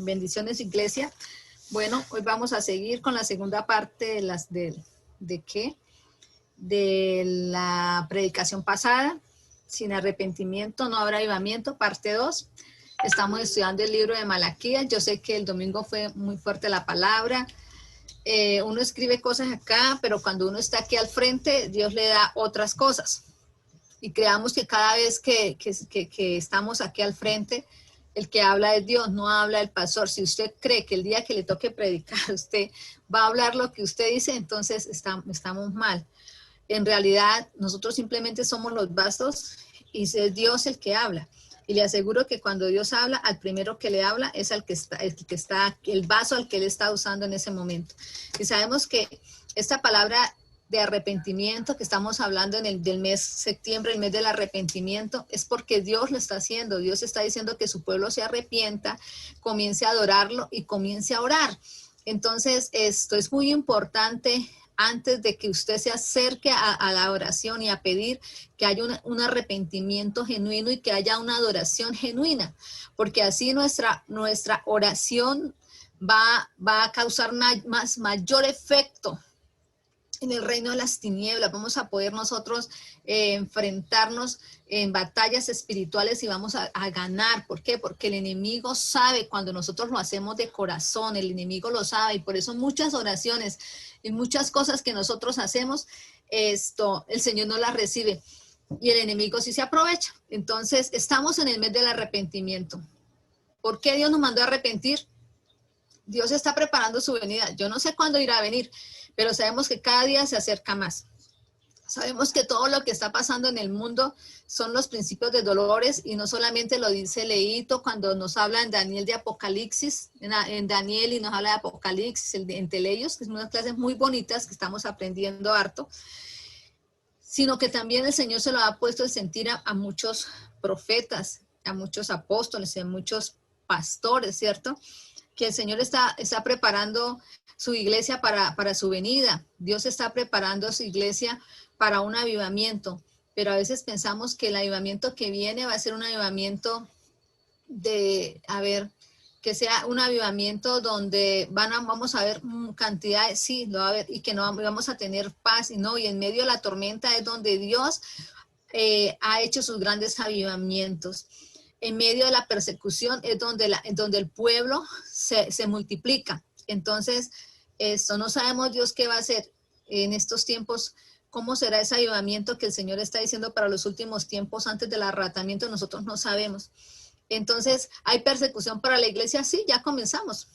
Bendiciones, iglesia. Bueno, hoy vamos a seguir con la segunda parte de la predicación pasada. Sin arrepentimiento no habrá avivamiento, parte 2. Estamos estudiando el libro de Malaquías. Yo sé que el domingo fue muy fuerte la palabra. Uno escribe cosas acá, pero cuando uno está aquí al frente, Dios le da otras cosas. Y creamos que cada vez que estamos aquí al frente, el que habla es Dios, no habla el pastor. Si usted cree que el día que le toque predicar, usted va a hablar lo que usted dice, entonces estamos mal. En realidad, nosotros simplemente somos los vasos y es Dios el que habla. Y le aseguro que cuando Dios habla, al primero que le habla es al que está, el vaso al que él está usando en ese momento. Y sabemos que esta palabra de arrepentimiento que estamos hablando del mes septiembre, el mes del arrepentimiento, es porque Dios lo está haciendo. Dios está diciendo que su pueblo se arrepienta, comience a adorarlo y comience a orar. Entonces, esto es muy importante antes de que usted se acerque a la oración y a pedir que haya un arrepentimiento genuino y que haya una adoración genuina, porque así nuestra oración va a causar mayor efecto en el reino de las tinieblas. Vamos a poder nosotros enfrentarnos en batallas espirituales y vamos a ganar. ¿Por qué? Porque el enemigo sabe cuando nosotros lo hacemos de corazón, el enemigo lo sabe, y por eso muchas oraciones y muchas cosas que nosotros hacemos, el Señor no las recibe y el enemigo sí se aprovecha. Entonces, estamos en el mes del arrepentimiento. ¿Por qué Dios nos mandó a arrepentir? Dios está preparando su venida. Yo no sé cuándo irá a venir, pero sabemos que cada día se acerca más. Sabemos que todo lo que está pasando en el mundo son los principios de dolores, y no solamente lo dice Leíto cuando nos habla en Daniel de Apocalipsis, en Daniel, y nos habla de Apocalipsis, en Teleios, que es unas clases muy bonitas que estamos aprendiendo harto, sino que también el Señor se lo ha puesto en sentir a muchos profetas, a muchos apóstoles, a muchos pastores, ¿cierto? Que el Señor está preparando su iglesia para su venida. Dios está preparando su iglesia para un avivamiento, pero a veces pensamos que el avivamiento que viene va a ser un avivamiento que sea un avivamiento donde vamos a ver cantidades, sí, lo va a haber, y que no vamos a tener paz, y en medio de la tormenta es donde Dios ha hecho sus grandes avivamientos. En medio de la persecución es donde el pueblo se multiplica. Entonces, no sabemos Dios qué va a hacer en estos tiempos, cómo será ese avivamiento que el Señor está diciendo para los últimos tiempos antes del arrebatamiento, nosotros no sabemos. Entonces, ¿hay persecución para la iglesia? Sí, ya comenzamos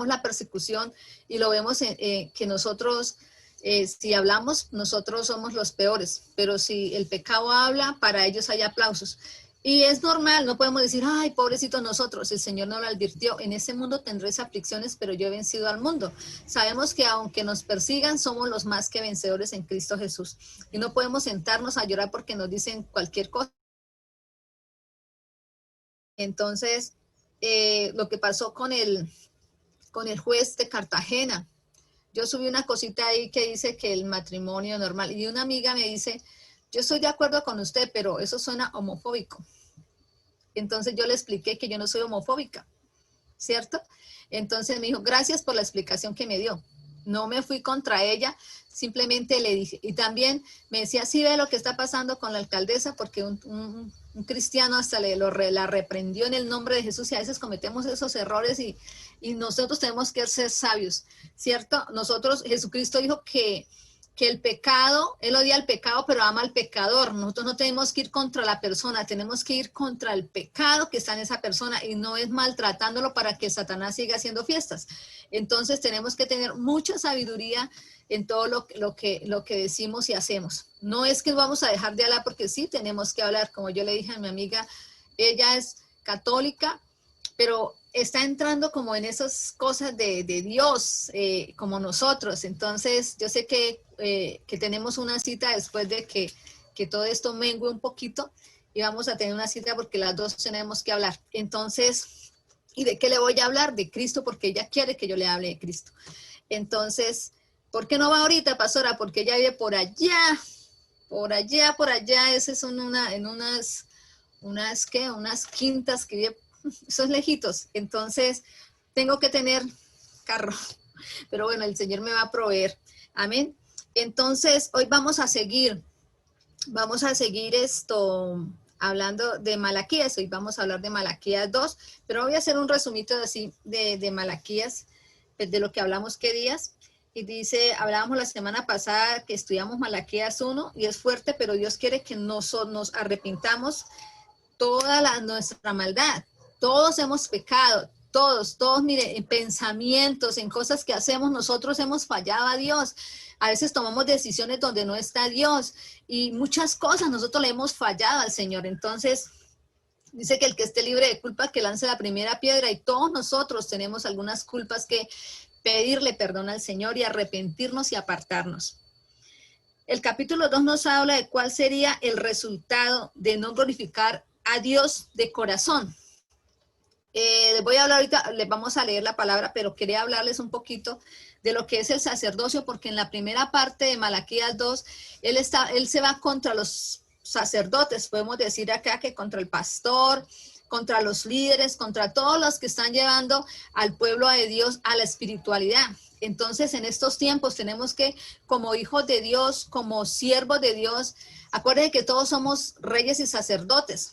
la persecución, y lo vemos que nosotros, si hablamos, nosotros somos los peores, pero si el pecado habla, para ellos hay aplausos. Y es normal, no podemos decir, ay, pobrecitos nosotros, el Señor nos lo advirtió, en ese mundo tendréis aflicciones, pero yo he vencido al mundo. Sabemos que aunque nos persigan, somos los más que vencedores en Cristo Jesús. Y no podemos sentarnos a llorar porque nos dicen cualquier cosa. Entonces, lo que pasó con el juez de Cartagena, yo subí una cosita ahí que dice que el matrimonio normal, y una amiga me dice, yo estoy de acuerdo con usted, pero eso suena homofóbico. Entonces yo le expliqué que yo no soy homofóbica, ¿cierto? Entonces me dijo, gracias por la explicación que me dio. No me fui contra ella, simplemente le dije. Y también me decía, sí ve lo que está pasando con la alcaldesa, porque un cristiano hasta la reprendió en el nombre de Jesús, y a veces cometemos esos errores, y nosotros tenemos que ser sabios, ¿cierto? Jesucristo dijo que el pecado, él odia el pecado, pero ama al pecador. Nosotros no tenemos que ir contra la persona, tenemos que ir contra el pecado que está en esa persona, y no es maltratándolo para que Satanás siga haciendo fiestas. Entonces tenemos que tener mucha sabiduría en todo lo que decimos y hacemos. No es que vamos a dejar de hablar, porque sí tenemos que hablar, como yo le dije a mi amiga, ella es católica, pero está entrando como en esas cosas de Dios, como nosotros. Entonces, yo sé que tenemos una cita después de que todo esto mengue un poquito, y vamos a tener una cita porque las dos tenemos que hablar. Entonces, ¿y de qué le voy a hablar? De Cristo, porque ella quiere que yo le hable de Cristo. Entonces, ¿por qué no va ahorita, pastora? Porque ella vive por allá, ese son unas quintas que vive eso es lejitos, entonces tengo que tener carro, pero bueno, el Señor me va a proveer. Amén. Entonces, hoy vamos a seguir hablando de Malaquías. Hoy vamos a hablar de Malaquías 2, pero voy a hacer un resumito así de Malaquías, de lo que hablamos qué días. Y dice, hablábamos la semana pasada que estudiamos Malaquías 1 y es fuerte, pero Dios quiere que nos arrepintamos toda nuestra maldad. Todos hemos pecado, todos, mire, en pensamientos, en cosas que hacemos, nosotros hemos fallado a Dios. A veces tomamos decisiones donde no está Dios y muchas cosas nosotros le hemos fallado al Señor. Entonces, dice que el que esté libre de culpa que lance la primera piedra, y todos nosotros tenemos algunas culpas que pedirle perdón al Señor y arrepentirnos y apartarnos. El capítulo 2 nos habla de cuál sería el resultado de no glorificar a Dios de corazón. Les voy a hablar ahorita, les vamos a leer la palabra, pero quería hablarles un poquito de lo que es el sacerdocio, porque en la primera parte de Malaquías 2, él se va contra los sacerdotes, podemos decir acá que contra el pastor, contra los líderes, contra todos los que están llevando al pueblo de Dios a la espiritualidad. Entonces, en estos tiempos tenemos que, como hijos de Dios, como siervos de Dios, acuérdense que todos somos reyes y sacerdotes.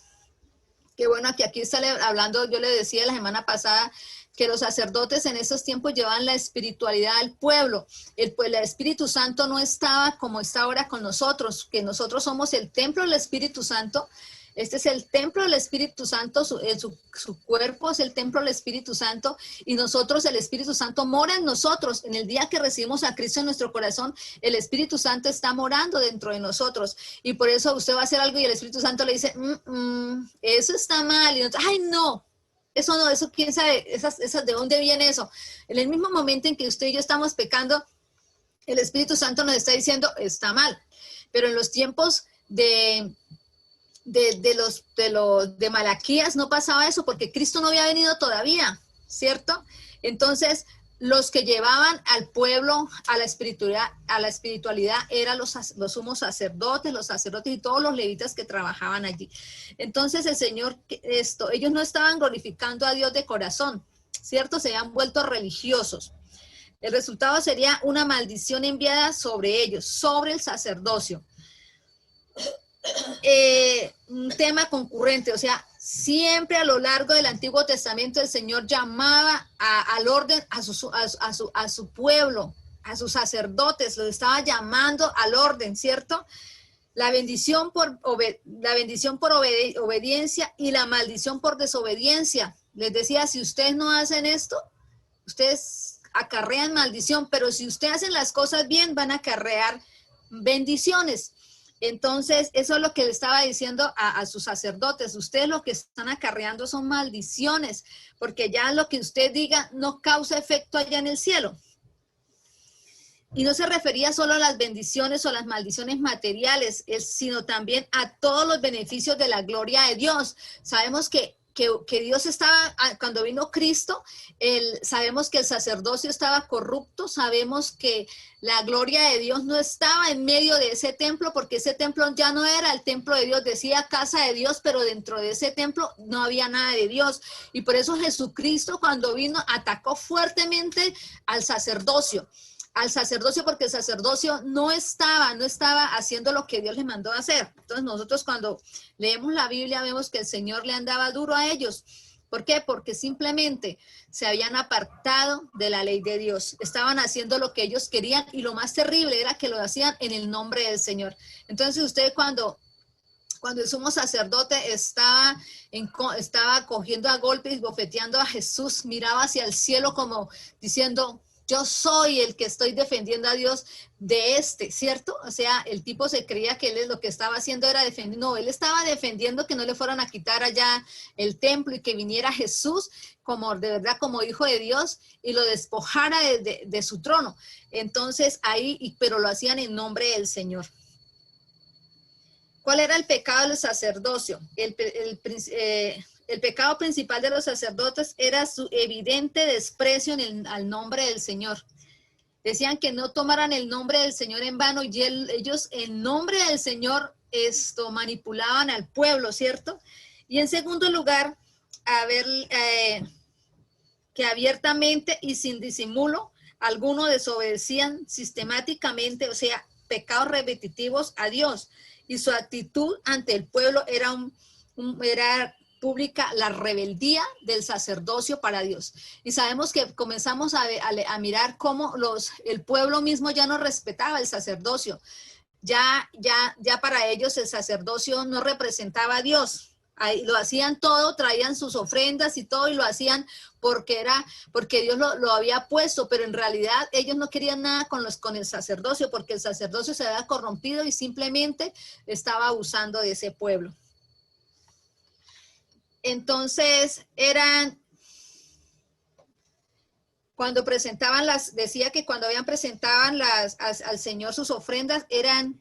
Que bueno, que aquí está hablando, yo le decía la semana pasada, que los sacerdotes en esos tiempos llevaban la espiritualidad al pueblo. El Espíritu Santo no estaba como está ahora con nosotros, que nosotros somos el templo del Espíritu Santo. Este es el templo del Espíritu Santo, su cuerpo es el templo del Espíritu Santo, y nosotros, el Espíritu Santo mora en nosotros. En el día que recibimos a Cristo en nuestro corazón, el Espíritu Santo está morando dentro de nosotros, y por eso usted va a hacer algo y el Espíritu Santo le dice, eso está mal, y nosotros, ay no, eso no, eso quién sabe, ¿de dónde viene eso? En el mismo momento en que usted y yo estamos pecando, el Espíritu Santo nos está diciendo, está mal. Pero en los tiempos de Malaquías no pasaba eso, porque Cristo no había venido todavía, ¿cierto? Entonces, los que llevaban al pueblo a la espiritualidad eran los sumos sacerdotes, los sacerdotes y todos los levitas que trabajaban allí. Entonces, el Señor, ellos no estaban glorificando a Dios de corazón, ¿cierto? Se habían vuelto religiosos. El resultado sería una maldición enviada sobre ellos, sobre el sacerdocio. Un tema concurrente, o sea, siempre a lo largo del Antiguo Testamento el Señor llamaba al orden a su pueblo, a sus sacerdotes, los estaba llamando al orden, ¿cierto? La bendición por obediencia y la maldición por desobediencia. Les decía, si ustedes no hacen esto, ustedes acarrean maldición, pero si ustedes hacen las cosas bien, van a acarrear bendiciones. Entonces, eso es lo que le estaba diciendo a sus sacerdotes. Ustedes lo que están acarreando son maldiciones, porque ya lo que usted diga no causa efecto allá en el cielo. Y no se refería solo a las bendiciones o las maldiciones materiales, sino también a todos los beneficios de la gloria de Dios. Sabemos que Dios estaba, cuando vino Cristo, sabemos que el sacerdocio estaba corrupto, sabemos que la gloria de Dios no estaba en medio de ese templo, porque ese templo ya no era el templo de Dios, decía casa de Dios, pero dentro de ese templo no había nada de Dios. Y por eso Jesucristo, cuando vino, atacó fuertemente al sacerdocio, porque el sacerdocio no estaba haciendo lo que Dios les mandó a hacer. Entonces nosotros cuando leemos la Biblia vemos que el Señor le andaba duro a ellos. ¿Por qué? Porque simplemente se habían apartado de la ley de Dios. Estaban haciendo lo que ellos querían, y lo más terrible era que lo hacían en el nombre del Señor. Entonces usted cuando el sumo sacerdote estaba cogiendo a golpes y bofeteando a Jesús, miraba hacia el cielo como diciendo, yo soy el que estoy defendiendo a Dios de ¿cierto? O sea, el tipo se creía que él lo que estaba haciendo era defender. No, él estaba defendiendo que no le fueran a quitar allá el templo y que viniera Jesús como de verdad como hijo de Dios y lo despojara de su trono. Entonces pero lo hacían en nombre del Señor. ¿Cuál era el pecado del sacerdocio? El pecado principal de los sacerdotes era su evidente desprecio al nombre del Señor. Decían que no tomaran el nombre del Señor en vano, y ellos en nombre del Señor manipulaban al pueblo, ¿cierto? Y en segundo lugar, que abiertamente y sin disimulo alguno desobedecían sistemáticamente, o sea, pecados repetitivos a Dios. Y su actitud ante el pueblo era pública la rebeldía del sacerdocio para Dios. Y sabemos que comenzamos a mirar cómo el pueblo mismo ya no respetaba el sacerdocio. Ya para ellos el sacerdocio no representaba a Dios. Ahí lo hacían todo, traían sus ofrendas y todo, y lo hacían porque Dios lo había puesto, pero en realidad ellos no querían nada con el sacerdocio, porque el sacerdocio se había corrompido y simplemente estaba abusando de ese pueblo. Entonces cuando presentaban decía que cuando presentaban al Señor sus ofrendas eran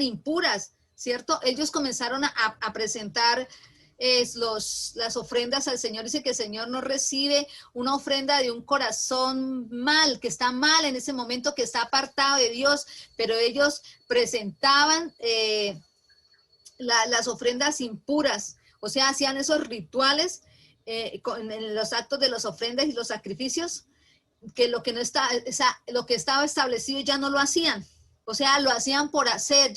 impuras, ¿cierto? Ellos comenzaron a presentar las ofrendas al Señor. Dice que el Señor no recibe una ofrenda de un corazón mal, que está mal en ese momento, que está apartado de Dios, pero ellos presentaban las ofrendas impuras, o sea, hacían esos rituales en los actos de las ofrendas y los sacrificios, que lo que estaba establecido ya no lo hacían. O sea, lo hacían por hacer,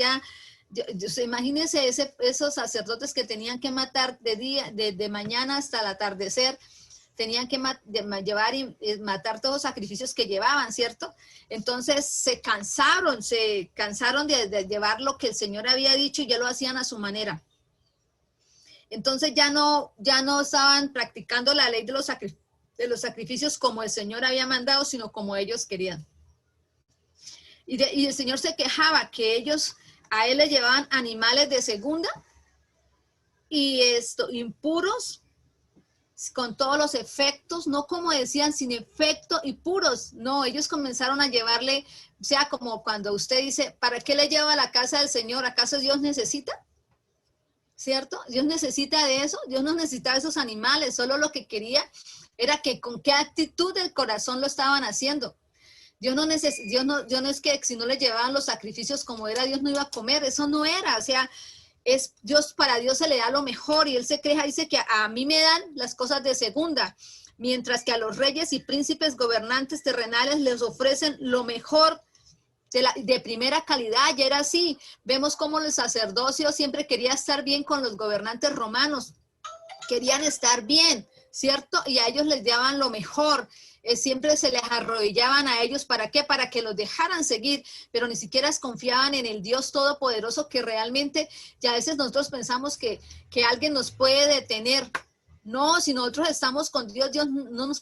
imagínense esos sacerdotes que tenían que matar de mañana hasta el atardecer, tenían que llevar y matar todos los sacrificios que llevaban, ¿cierto? Entonces se cansaron de llevar lo que el Señor había dicho y ya lo hacían a su manera. Entonces ya no estaban practicando la ley de los sacrificios como el Señor había mandado, sino como ellos querían. Y el Señor se quejaba que a él le llevaban animales de segunda y impuros, con todos los efectos, no como decían, sin efecto y puros. No, ellos comenzaron a llevarle, o sea, como cuando usted dice, ¿para qué le lleva a la casa del Señor? ¿Acaso Dios necesita? ¿Cierto? Dios necesita de eso. Dios no necesitaba esos animales, solo lo que quería era que con qué actitud del corazón lo estaban haciendo. Dios no es que si no le llevaban los sacrificios como era, Dios no iba a comer, eso no era, o sea, para Dios se le da lo mejor y él se queja, dice que a mí me dan las cosas de segunda, mientras que a los reyes y príncipes gobernantes terrenales les ofrecen lo mejor de primera calidad. Y era así, vemos cómo el sacerdocio siempre quería estar bien con los gobernantes romanos, querían estar bien, ¿cierto? Y a ellos les daban lo mejor. Siempre se les arrodillaban a ellos, ¿para qué? Para que los dejaran seguir, pero ni siquiera confiaban en el Dios Todopoderoso, que realmente ya a veces nosotros pensamos que alguien nos puede detener. No, si nosotros estamos con Dios,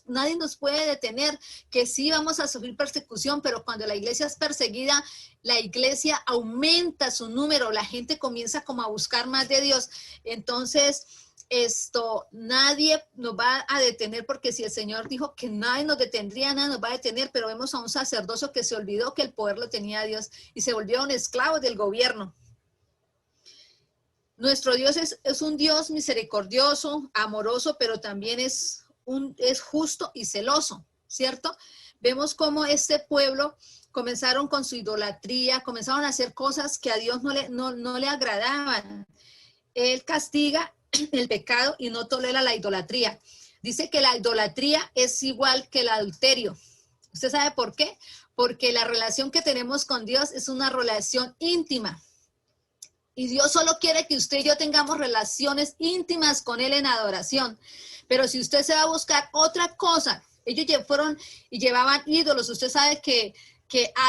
nadie nos puede detener, que sí vamos a sufrir persecución, pero cuando la iglesia es perseguida, la iglesia aumenta su número, la gente comienza como a buscar más de Dios. Entonces, nadie nos va a detener, porque si el Señor dijo que nadie nos detendría, nada nos va a detener, pero vemos a un sacerdocio que se olvidó que el poder lo tenía Dios y se volvió un esclavo del gobierno. Nuestro Dios es un Dios misericordioso, amoroso, pero también es justo y celoso, ¿cierto? Vemos cómo este pueblo comenzaron con su idolatría, comenzaron a hacer cosas que a Dios no le agradaban. Él castiga el pecado y no tolera la idolatría. Dice que la idolatría es igual que el adulterio. ¿Usted sabe por qué? Porque la relación que tenemos con Dios es una relación íntima. Y Dios solo quiere que usted y yo tengamos relaciones íntimas con Él en adoración. Pero si usted se va a buscar otra cosa, ellos fueron y llevaban ídolos. Usted sabe que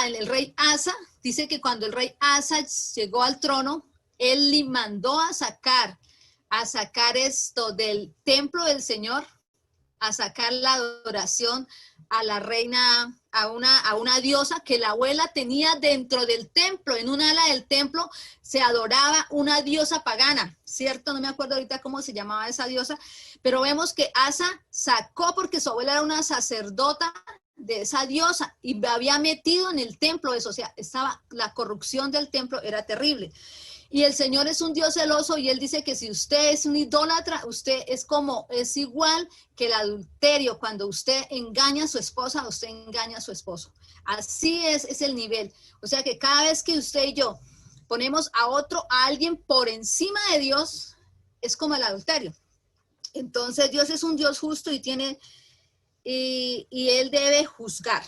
el rey Asa, dice que cuando el rey Asa llegó al trono, él le mandó a sacar esto del templo del Señor, a sacar la adoración a la reina, a una diosa que la abuela tenía dentro del templo. En un ala del templo se adoraba una diosa pagana, ¿cierto? No me acuerdo ahorita cómo se llamaba esa diosa, pero vemos que Asa sacó, porque su abuela era una sacerdota de esa diosa y había metido en el templo eso, o sea, la corrupción del templo era terrible. Y el Señor es un Dios celoso y Él dice que si usted es un idólatra, usted es igual que el adulterio. Cuando usted engaña a su esposa, usted engaña a su esposo. Así es el nivel. O sea que cada vez que usted y yo ponemos a alguien por encima de Dios, es como el adulterio. Entonces Dios es un Dios justo y Él debe juzgar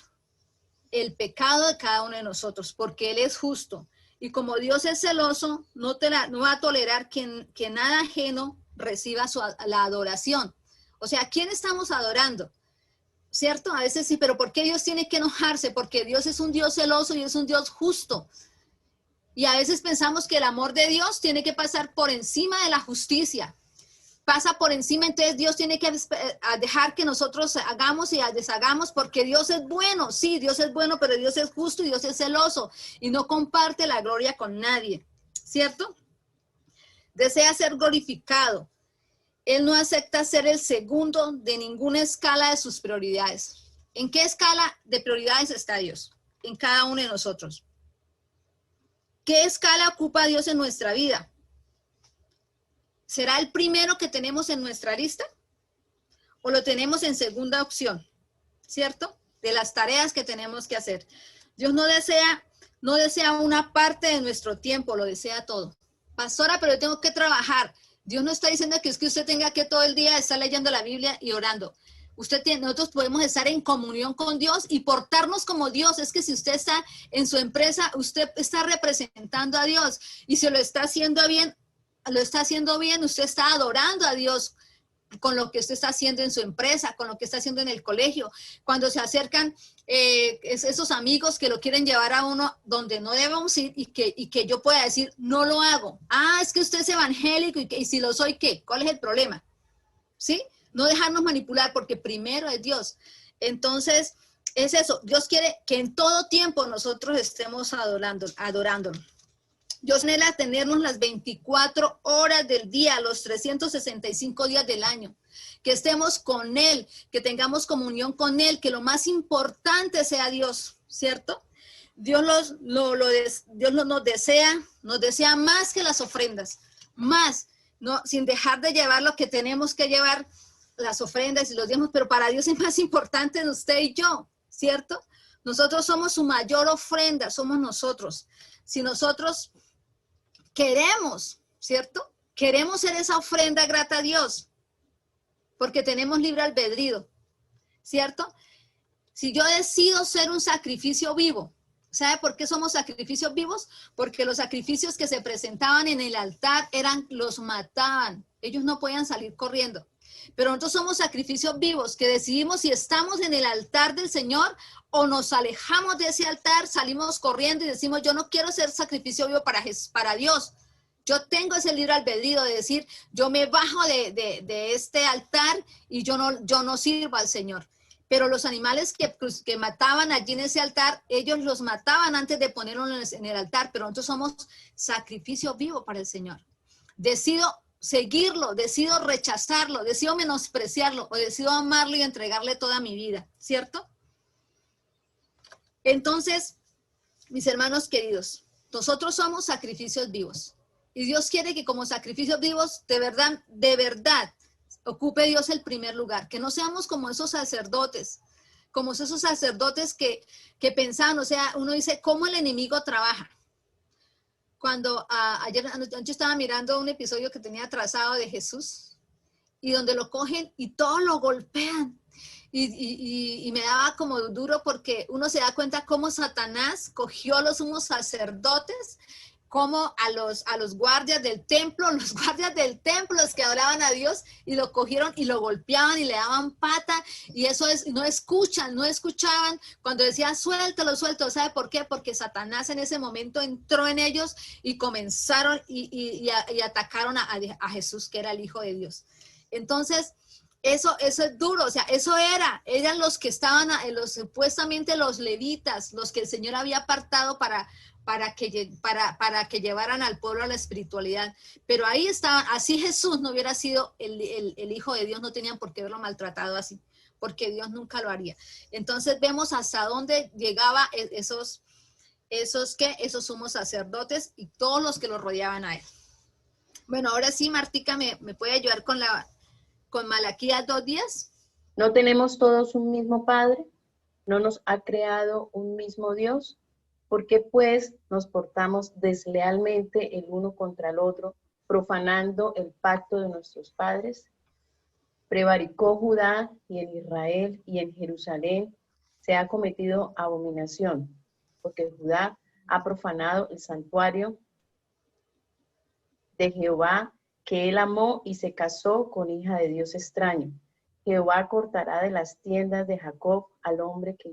el pecado de cada uno de nosotros, porque Él es justo. Y como Dios es celoso, no va a tolerar que nada ajeno reciba la adoración. O sea, ¿a quién estamos adorando? ¿Cierto? A veces sí, pero ¿por qué Dios tiene que enojarse? Porque Dios es un Dios celoso y es un Dios justo. Y a veces pensamos que el amor de Dios tiene que pasar por encima de la justicia. Pasa por encima, entonces Dios tiene que dejar que nosotros hagamos y deshagamos, porque Dios es bueno, sí, Dios es bueno, pero Dios es justo y Dios es celoso y no comparte la gloria con nadie, ¿cierto? Desea ser glorificado. Él no acepta ser el segundo de ninguna escala de sus prioridades. ¿En qué escala de prioridades está Dios? En cada uno de nosotros. ¿Qué escala ocupa Dios en nuestra vida? ¿Será el primero que tenemos en nuestra lista? ¿O lo tenemos en segunda opción? ¿Cierto? De las tareas que tenemos que hacer. Dios no desea una parte de nuestro tiempo, lo desea todo. Pastora, pero yo tengo que trabajar. Dios no está diciendo que es que usted tenga que todo el día estar leyendo la Biblia y orando. Nosotros podemos estar en comunión con Dios y portarnos como Dios. Es que si usted está en su empresa, usted está representando a Dios y se lo está haciendo bien, usted está adorando a Dios con lo que usted está haciendo en su empresa, con lo que está haciendo en el colegio. Cuando se acercan esos amigos que lo quieren llevar a uno donde no debemos ir y que yo pueda decir, no lo hago. Ah, es que usted es evangélico y si lo soy, ¿qué? ¿Cuál es el problema? ¿Sí? No dejarnos manipular porque primero es Dios. Entonces, es eso. Dios quiere que en todo tiempo nosotros estemos adorándolo. Dios anhela tenernos las 24 horas del día, los 365 días del año, que estemos con Él, que tengamos comunión con Él, que lo más importante sea Dios, ¿cierto? Dios nos desea más que las ofrendas, más, no, sin dejar de llevar lo que tenemos que llevar, las ofrendas y los diezmos, pero para Dios es más importante usted y yo, ¿cierto? Nosotros somos su mayor ofrenda, somos nosotros. Si nosotros queremos, ¿cierto? Queremos ser esa ofrenda grata a Dios, porque tenemos libre albedrío, ¿cierto? Si yo decido ser un sacrificio vivo, ¿sabe por qué somos sacrificios vivos? Porque los sacrificios que se presentaban en el altar los mataban, ellos no podían salir corriendo. Pero nosotros somos sacrificios vivos que decidimos si estamos en el altar del Señor o nos alejamos de ese altar, salimos corriendo y decimos, yo no quiero ser sacrificio vivo para Dios. Yo tengo ese libre albedrío de decir, yo me bajo de este altar y yo no sirvo al Señor. Pero los animales que mataban allí en ese altar, ellos los mataban antes de ponerlos en el altar, pero nosotros somos sacrificio vivo para el Señor. Decido seguirlo, decido rechazarlo, decido menospreciarlo o decido amarlo y entregarle toda mi vida, ¿cierto? Entonces, mis hermanos queridos, nosotros somos sacrificios vivos y Dios quiere que como sacrificios vivos, de verdad, ocupe Dios el primer lugar, que no seamos como esos sacerdotes que pensaban, o sea, uno dice, ¿cómo el enemigo trabaja? Cuando ayer yo estaba mirando un episodio que tenía trazado de Jesús y donde lo cogen y todos lo golpean. Y me daba como duro porque uno se da cuenta cómo Satanás cogió a los sumos sacerdotes, como a los guardias del templo, los que adoraban a Dios, y lo cogieron y lo golpeaban y le daban pata, y eso es, no escuchaban cuando decía suéltalo, ¿sabe por qué? Porque Satanás en ese momento entró en ellos y comenzaron y atacaron a Jesús, que era el Hijo de Dios. Entonces, eso es duro, o sea, eran los que estaban, supuestamente los levitas, los que el Señor había apartado para que llevaran al pueblo a la espiritualidad. Pero ahí estaban, así Jesús no hubiera sido el Hijo de Dios, no tenían por qué haberlo maltratado así, porque Dios nunca lo haría. Entonces vemos hasta dónde llegaba esos sumos sacerdotes y todos los que los rodeaban a él. Bueno, ahora sí, Martica, ¿me puede ayudar con Malaquías 2:10? ¿No tenemos todos un mismo Padre? ¿No nos ha creado un mismo Dios? ¿Por qué pues nos portamos deslealmente el uno contra el otro, profanando el pacto de nuestros padres? Prevaricó Judá y en Israel y en Jerusalén se ha cometido abominación, porque Judá ha profanado el santuario de Jehová, que él amó y se casó con hija de Dios extraño. Jehová cortará de las tiendas de Jacob al hombre que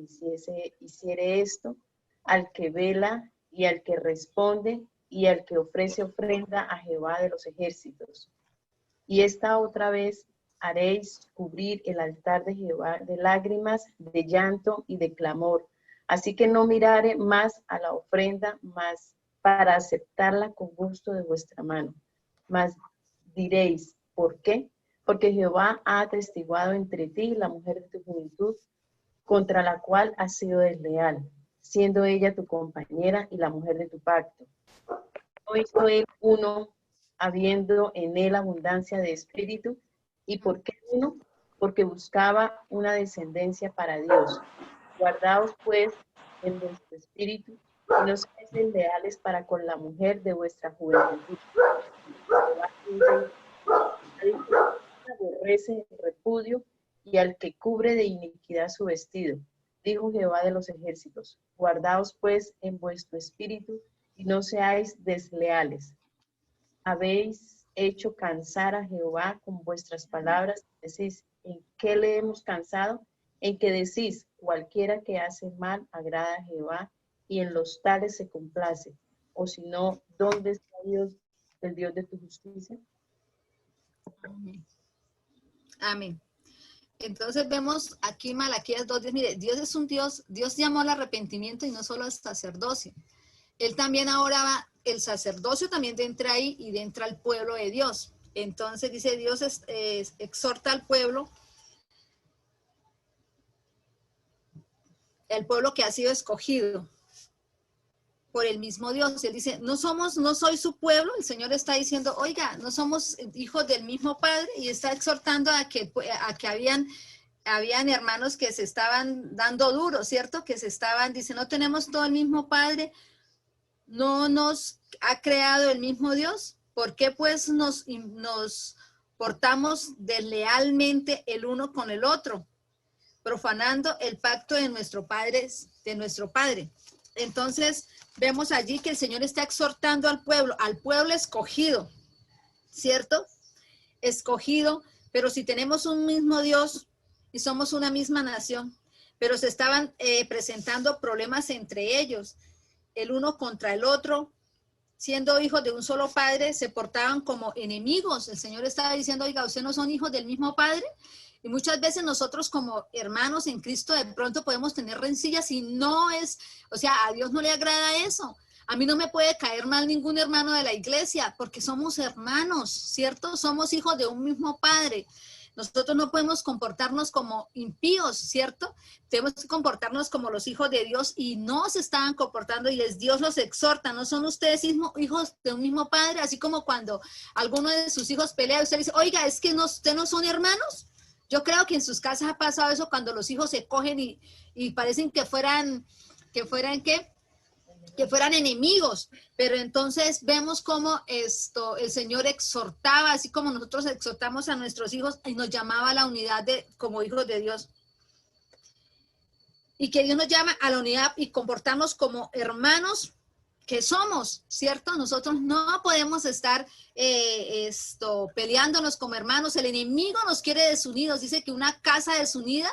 hiciere esto, al que vela y al que responde y al que ofrece ofrenda a Jehová de los ejércitos. Y esta otra vez haréis cubrir el altar de Jehová de lágrimas, de llanto y de clamor. Así que no mirare más a la ofrenda, más para aceptarla con gusto de vuestra mano. Mas diréis, ¿por qué? Porque Jehová ha atestiguado entre ti la mujer de tu juventud, contra la cual has sido desleal, siendo ella tu compañera y la mujer de tu pacto. ¿No hizo él uno, habiendo en él abundancia de espíritu? ¿Y por qué uno? Porque buscaba una descendencia para Dios. Guardaos pues en vuestro espíritu y no seáis desleales para con la mujer de vuestra juventud. Aborrece el repudio y al que cubre de iniquidad su vestido. Dijo Jehová de los ejércitos, guardaos pues en vuestro espíritu y no seáis desleales. Habéis hecho cansar a Jehová con vuestras palabras. Decís, ¿en qué le hemos cansado? En que decís, cualquiera que hace mal agrada a Jehová y en los tales se complace. O si no, ¿dónde está Dios, el Dios de tu justicia? Amén. Amén. Entonces vemos aquí Malaquías 2:10, mire, Dios es un Dios, Dios llamó al arrepentimiento y no solo al sacerdocio. Él también ahora va, el sacerdocio también entra ahí y entra al pueblo de Dios. Entonces dice Dios exhorta al pueblo, el pueblo que ha sido escogido por el mismo Dios. Él dice, no soy su pueblo. El Señor está diciendo, oiga, no somos hijos del mismo Padre, y está exhortando a que habían hermanos que se estaban dando duro, ¿cierto? Que se estaban, dice, no tenemos todo el mismo Padre, no nos ha creado el mismo Dios. ¿Por qué pues nos portamos deslealmente el uno con el otro, profanando el pacto de nuestro Padre? Entonces, vemos allí que el Señor está exhortando al pueblo escogido, ¿cierto? Escogido, pero si tenemos un mismo Dios y somos una misma nación, pero se estaban presentando problemas entre ellos, el uno contra el otro, siendo hijos de un solo padre, se portaban como enemigos. El Señor estaba diciendo, oiga, ¿ustedes no son hijos del mismo Padre? Y muchas veces nosotros como hermanos en Cristo de pronto podemos tener rencillas y no es, o sea, a Dios no le agrada eso. A mí no me puede caer mal ningún hermano de la iglesia porque somos hermanos, ¿cierto? Somos hijos de un mismo Padre. Nosotros no podemos comportarnos como impíos, ¿cierto? Tenemos que comportarnos como los hijos de Dios y no se estaban comportando y Dios los exhorta. ¿No son ustedes hijos de un mismo Padre? Así como cuando alguno de sus hijos pelea, usted dice, oiga, ¿es que ustedes no son hermanos? Yo creo que en sus casas ha pasado eso cuando los hijos se cogen y parecen que fueran enemigos, pero entonces vemos cómo el Señor exhortaba, así como nosotros exhortamos a nuestros hijos y nos llamaba a la unidad como hijos de Dios. Y que Dios nos llama a la unidad y comportarnos como hermanos que somos, ¿cierto? Nosotros no podemos estar peleándonos como hermanos. El enemigo nos quiere desunidos. Dice que una casa desunida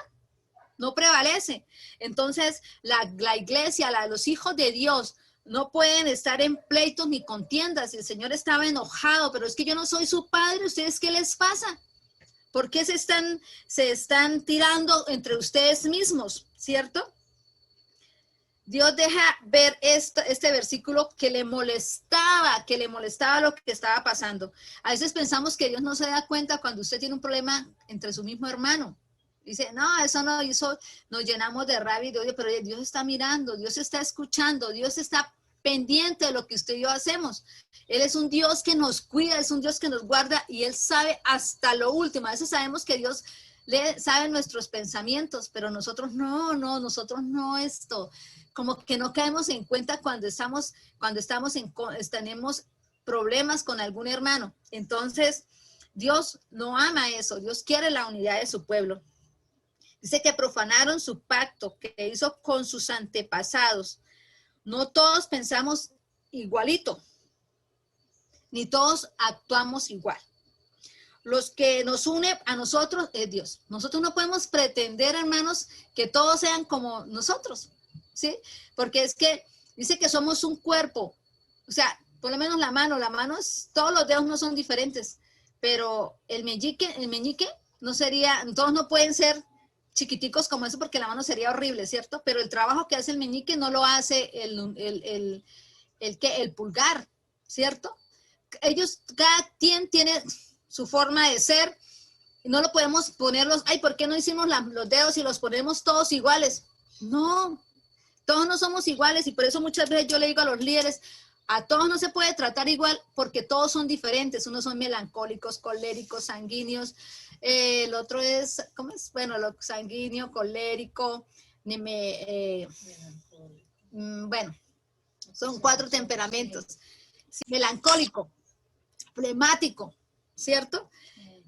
no prevalece. Entonces, la iglesia, los hijos de Dios, no pueden estar en pleitos ni contiendas. El Señor estaba enojado, pero es que yo no soy su padre. ¿Ustedes qué les pasa? ¿Por qué se están tirando entre ustedes mismos? ¿Cierto? Dios deja ver este versículo que le molestaba lo que estaba pasando. A veces pensamos que Dios no se da cuenta cuando usted tiene un problema entre su mismo hermano. Dice, no, eso no hizo, nos llenamos de rabia y de odio, pero Dios está mirando, Dios está escuchando, Dios está pendiente de lo que usted y yo hacemos. Él es un Dios que nos cuida, es un Dios que nos guarda y Él sabe hasta lo último. A veces sabemos que Dios sabe nuestros pensamientos, pero nosotros no como que no caemos en cuenta cuando tenemos problemas con algún hermano. Entonces, Dios no ama eso, Dios quiere la unidad de su pueblo. Dice que profanaron su pacto que hizo con sus antepasados. No todos pensamos igualito, ni todos actuamos igual. Los que nos une a nosotros es Dios. Nosotros no podemos pretender, hermanos, que todos sean como nosotros, ¿sí? Porque es que dice que somos un cuerpo. O sea, por lo menos la mano es, todos los dedos no son diferentes, pero el meñique no sería, todos no pueden ser chiquiticos como eso porque la mano sería horrible, ¿cierto? Pero el trabajo que hace el meñique no lo hace el pulgar, ¿cierto? Ellos, cada quien tiene su forma de ser, y no lo podemos ponerlos, ay, ¿por qué no hicimos los dedos y los ponemos todos iguales? No, todos no somos iguales y por eso muchas veces yo le digo a los líderes, a todos no se puede tratar igual porque todos son diferentes, unos son melancólicos, coléricos, sanguíneos, el otro es, ¿cómo es? Bueno, lo sanguíneo, colérico, bueno, son 4 temperamentos, melancólico, flemático, ¿cierto?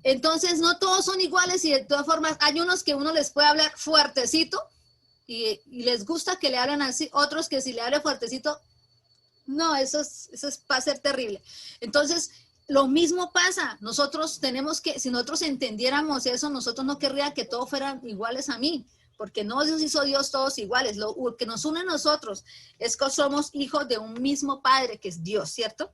Entonces no todos son iguales y de todas formas hay unos que uno les puede hablar fuertecito y les gusta que le hablen así, otros que si le hable fuertecito, no, eso va a ser terrible. Entonces, lo mismo pasa, nosotros tenemos que, si nosotros entendiéramos eso, nosotros no querríamos que todos fueran iguales a mí, porque no Dios hizo Dios todos iguales, lo que nos une a nosotros es que somos hijos de un mismo Padre, que es Dios, ¿cierto?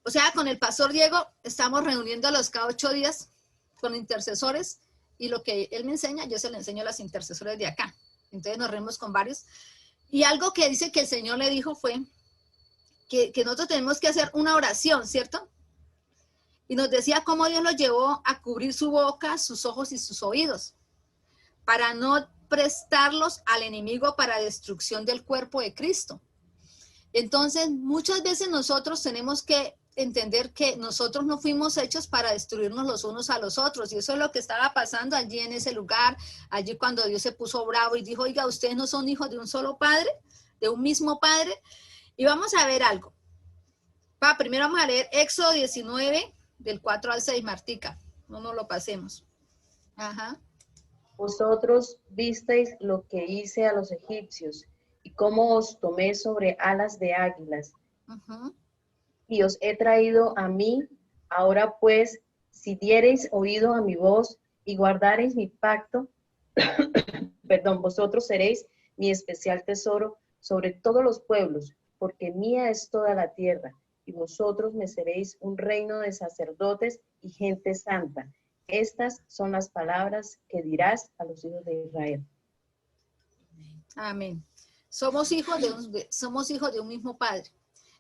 O sea, con el pastor Diego estamos reuniéndolos cada 8 días con intercesores y lo que él me enseña, yo se lo enseño a las intercesores de acá. Entonces nos reunimos con varios. Y algo que dice que el Señor le dijo fue que nosotros tenemos que hacer una oración, ¿cierto? Y nos decía cómo Dios lo llevó a cubrir su boca, sus ojos y sus oídos, para no prestarlos al enemigo para destrucción del cuerpo de Cristo. Entonces, muchas veces nosotros tenemos que entender que nosotros no fuimos hechos para destruirnos los unos a los otros. Y eso es lo que estaba pasando allí en ese lugar, allí cuando Dios se puso bravo y dijo, oiga, ustedes no son hijos de un solo padre, de un mismo padre. Y vamos a ver algo. Primero vamos a leer Éxodo 19, del 4 al 6, Martica. No nos lo pasemos. Ajá. Vosotros visteis lo que hice a los egipcios y cómo os tomé sobre alas de águilas. Uh-huh. Y os he traído a mí. Ahora pues, si diereis oído a mi voz y guardareis mi pacto, vosotros seréis mi especial tesoro sobre todos los pueblos, porque mía es toda la tierra, y vosotros me seréis un reino de sacerdotes y gente santa. Estas son las palabras que dirás a los hijos de Israel. Amén. Somos hijos de un mismo Padre.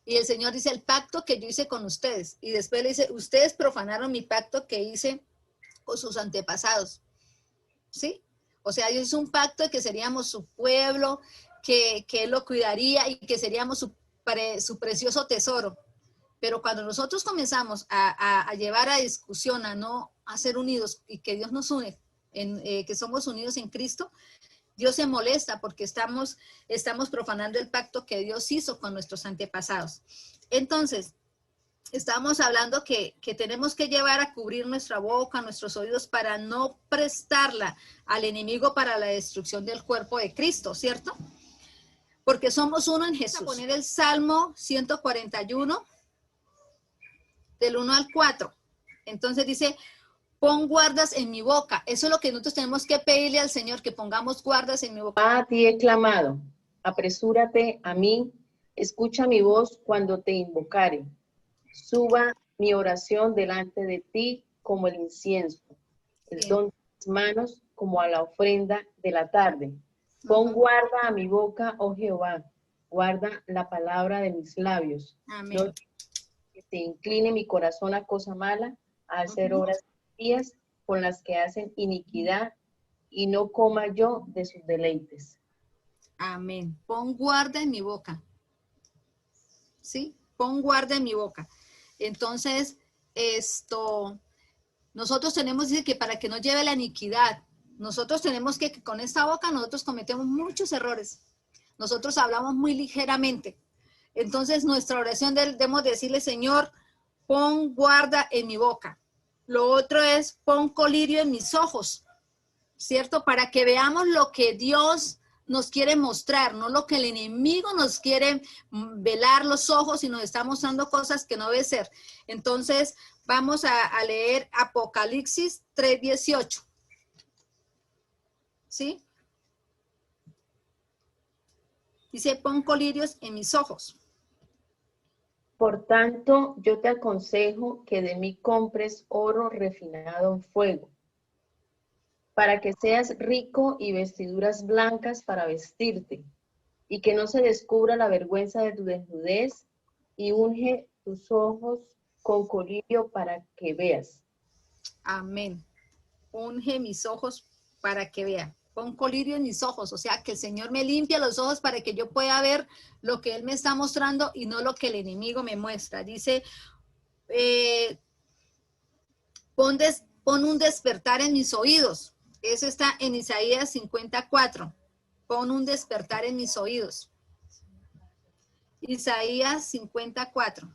Y el Señor dice, el pacto que yo hice con ustedes. Y después le dice, ustedes profanaron mi pacto que hice con sus antepasados. ¿Sí? O sea, Dios hizo un pacto de que seríamos su pueblo, que Él lo cuidaría y que seríamos su precioso tesoro. Pero cuando nosotros comenzamos a llevar a discusión, a ser unidos y que Dios nos une, que somos unidos en Cristo, Dios se molesta porque estamos profanando el pacto que Dios hizo con nuestros antepasados. Entonces, estamos hablando que tenemos que llevar a cubrir nuestra boca, nuestros oídos, para no prestarla al enemigo para la destrucción del cuerpo de Cristo, ¿cierto? Porque somos uno en Jesús. Vamos a poner el Salmo 141, del 1 al 4. Entonces dice, pon guardas en mi boca. Eso es lo que nosotros tenemos que pedirle al Señor, que pongamos guardas en mi boca. A ti he clamado, apresúrate a mí, escucha mi voz cuando te invocare. Suba mi oración delante de ti como el incienso, el don de mis manos como a la ofrenda de la tarde. Pon guarda a mi boca, oh Jehová, guarda la palabra de mis labios. Amén. No que te incline mi corazón a cosa mala, a hacer obras impías con las que hacen iniquidad, y no coma yo de sus deleites. Amén. Pon guarda en mi boca. ¿Sí? Pon guarda en mi boca. Entonces, nosotros tenemos, dice que para que no lleve la iniquidad, nosotros tenemos que con esta boca nosotros cometemos muchos errores. Nosotros hablamos muy ligeramente. Entonces, nuestra oración debemos decirle, Señor, pon guarda en mi boca. Lo otro es, pon colirio en mis ojos, ¿cierto? Para que veamos lo que Dios nos quiere mostrar, no lo que el enemigo nos quiere velar los ojos y nos está mostrando cosas que no debe ser. Entonces, vamos a leer Apocalipsis 3:18. ¿Sí? Dice, pon colirios en mis ojos. Por tanto, yo te aconsejo que de mí compres oro refinado en fuego, para que seas rico y vestiduras blancas para vestirte, y que no se descubra la vergüenza de tu desnudez, y unge tus ojos con colirio para que veas. Amén. Unge mis ojos para que vea. Pon colirio en mis ojos, o sea, que el Señor me limpia los ojos para que yo pueda ver lo que Él me está mostrando y no lo que el enemigo me muestra. Dice, pon un despertar en mis oídos. Eso está en Isaías 54. Pon un despertar en mis oídos. Isaías 54.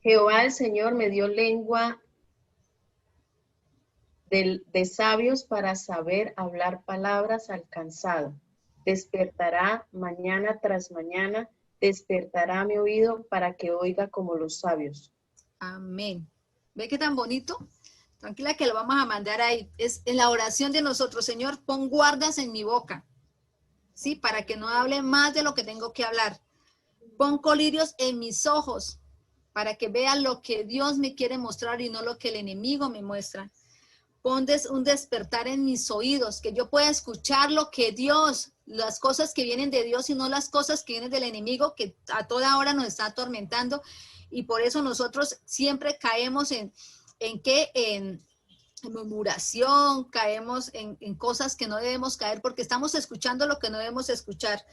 Jehová el Señor me dio lengua de sabios para saber hablar palabras al cansado. Despertará mañana tras mañana, despertará mi oído para que oiga como los sabios. Amén. ¿Ve qué tan bonito? Tranquila que lo vamos a mandar ahí. Es en la oración de nosotros, Señor, pon guardas en mi boca, ¿sí? Para que no hable más de lo que tengo que hablar. Pon colirios en mis ojos, para que vea lo que Dios me quiere mostrar y no lo que el enemigo me muestra. Pon un despertar en mis oídos, que yo pueda escuchar lo que Dios, las cosas que vienen de Dios y no las cosas que vienen del enemigo, que a toda hora nos está atormentando. Y por eso nosotros siempre caemos en murmuración, caemos en cosas que no debemos caer, porque estamos escuchando lo que no debemos escuchar.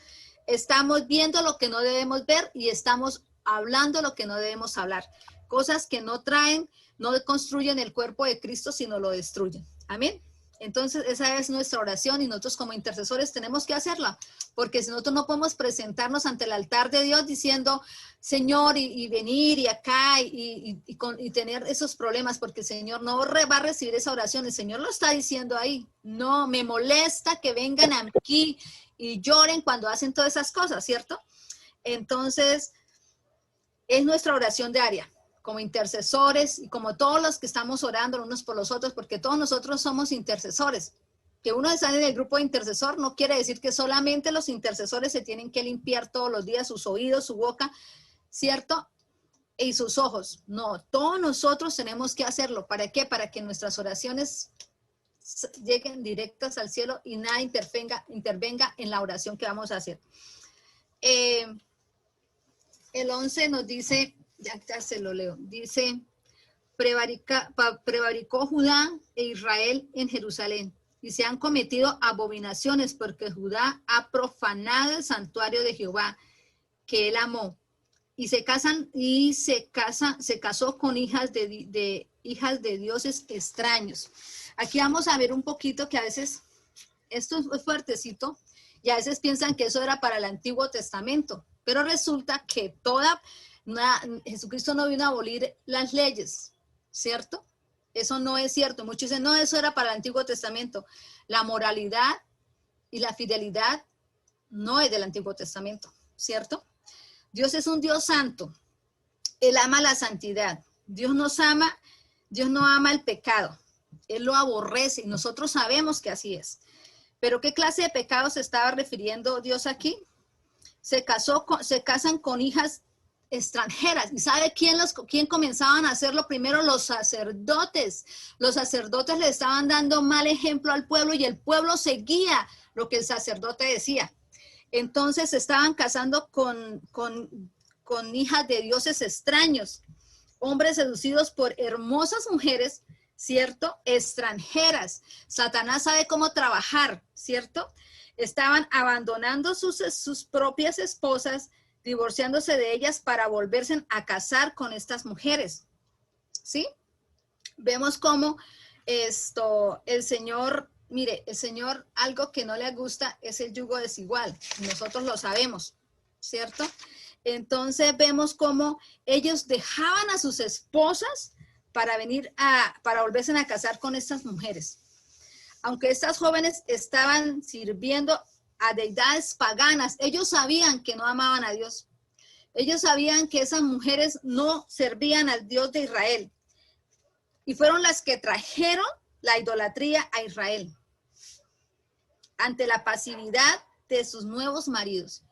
Estamos viendo lo que no debemos ver y estamos hablando lo que no debemos hablar. Cosas que no traen, no construyen el cuerpo de Cristo, sino lo destruyen. Amén. Entonces, esa es nuestra oración y nosotros como intercesores tenemos que hacerla, porque si nosotros no podemos presentarnos ante el altar de Dios diciendo, Señor, y venir y acá y tener esos problemas, porque el Señor no va a recibir esa oración, el Señor lo está diciendo ahí. No, me molesta que vengan aquí y lloren cuando hacen todas esas cosas, ¿cierto? Entonces, es nuestra oración diaria, como intercesores y como todos los que estamos orando unos por los otros, porque todos nosotros somos intercesores. Que uno está en el grupo de intercesor no quiere decir que solamente los intercesores se tienen que limpiar todos los días sus oídos, su boca, ¿cierto? Y sus ojos. No, todos nosotros tenemos que hacerlo. ¿Para qué? Para que nuestras oraciones lleguen directas al cielo y nada intervenga en la oración que vamos a hacer. El 11 nos dice, ya se lo leo, dice, prevaricó Judá e Israel en Jerusalén y se han cometido abominaciones porque Judá ha profanado el santuario de Jehová que él amó y se casó con hijas de dioses extraños. Aquí vamos a ver un poquito que a veces esto es fuertecito y a veces piensan que eso era para el Antiguo Testamento, pero resulta que Jesucristo no vino a abolir las leyes, ¿cierto? Eso no es cierto. Muchos dicen, no, eso era para el Antiguo Testamento. La moralidad y la fidelidad no es del Antiguo Testamento, ¿cierto? Dios es un Dios santo. Él ama la santidad. Dios no ama el pecado. Él lo aborrece y nosotros sabemos que así es. Pero ¿qué clase de pecado se estaba refiriendo Dios aquí? Se casan con hijas extranjeras. ¿Y sabe quién comenzaban a hacerlo primero? Los sacerdotes. Los sacerdotes le estaban dando mal ejemplo al pueblo y el pueblo seguía lo que el sacerdote decía. Entonces se estaban casando con hijas de dioses extraños, hombres seducidos por hermosas mujeres, ¿cierto? Extranjeras. Satanás sabe cómo trabajar, ¿cierto? Estaban abandonando sus propias esposas, divorciándose de ellas para volverse a casar con estas mujeres, ¿sí? Vemos cómo el Señor Mire, el Señor, algo que no le gusta es el yugo desigual. Nosotros lo sabemos, ¿cierto? Entonces vemos cómo ellos dejaban a sus esposas para volverse a casar con estas mujeres. Aunque estas jóvenes estaban sirviendo a deidades paganas, ellos sabían que no amaban a Dios. Ellos sabían que esas mujeres no servían al Dios de Israel. Y fueron las que trajeron la idolatría a Israel ante la pasividad de sus nuevos maridos.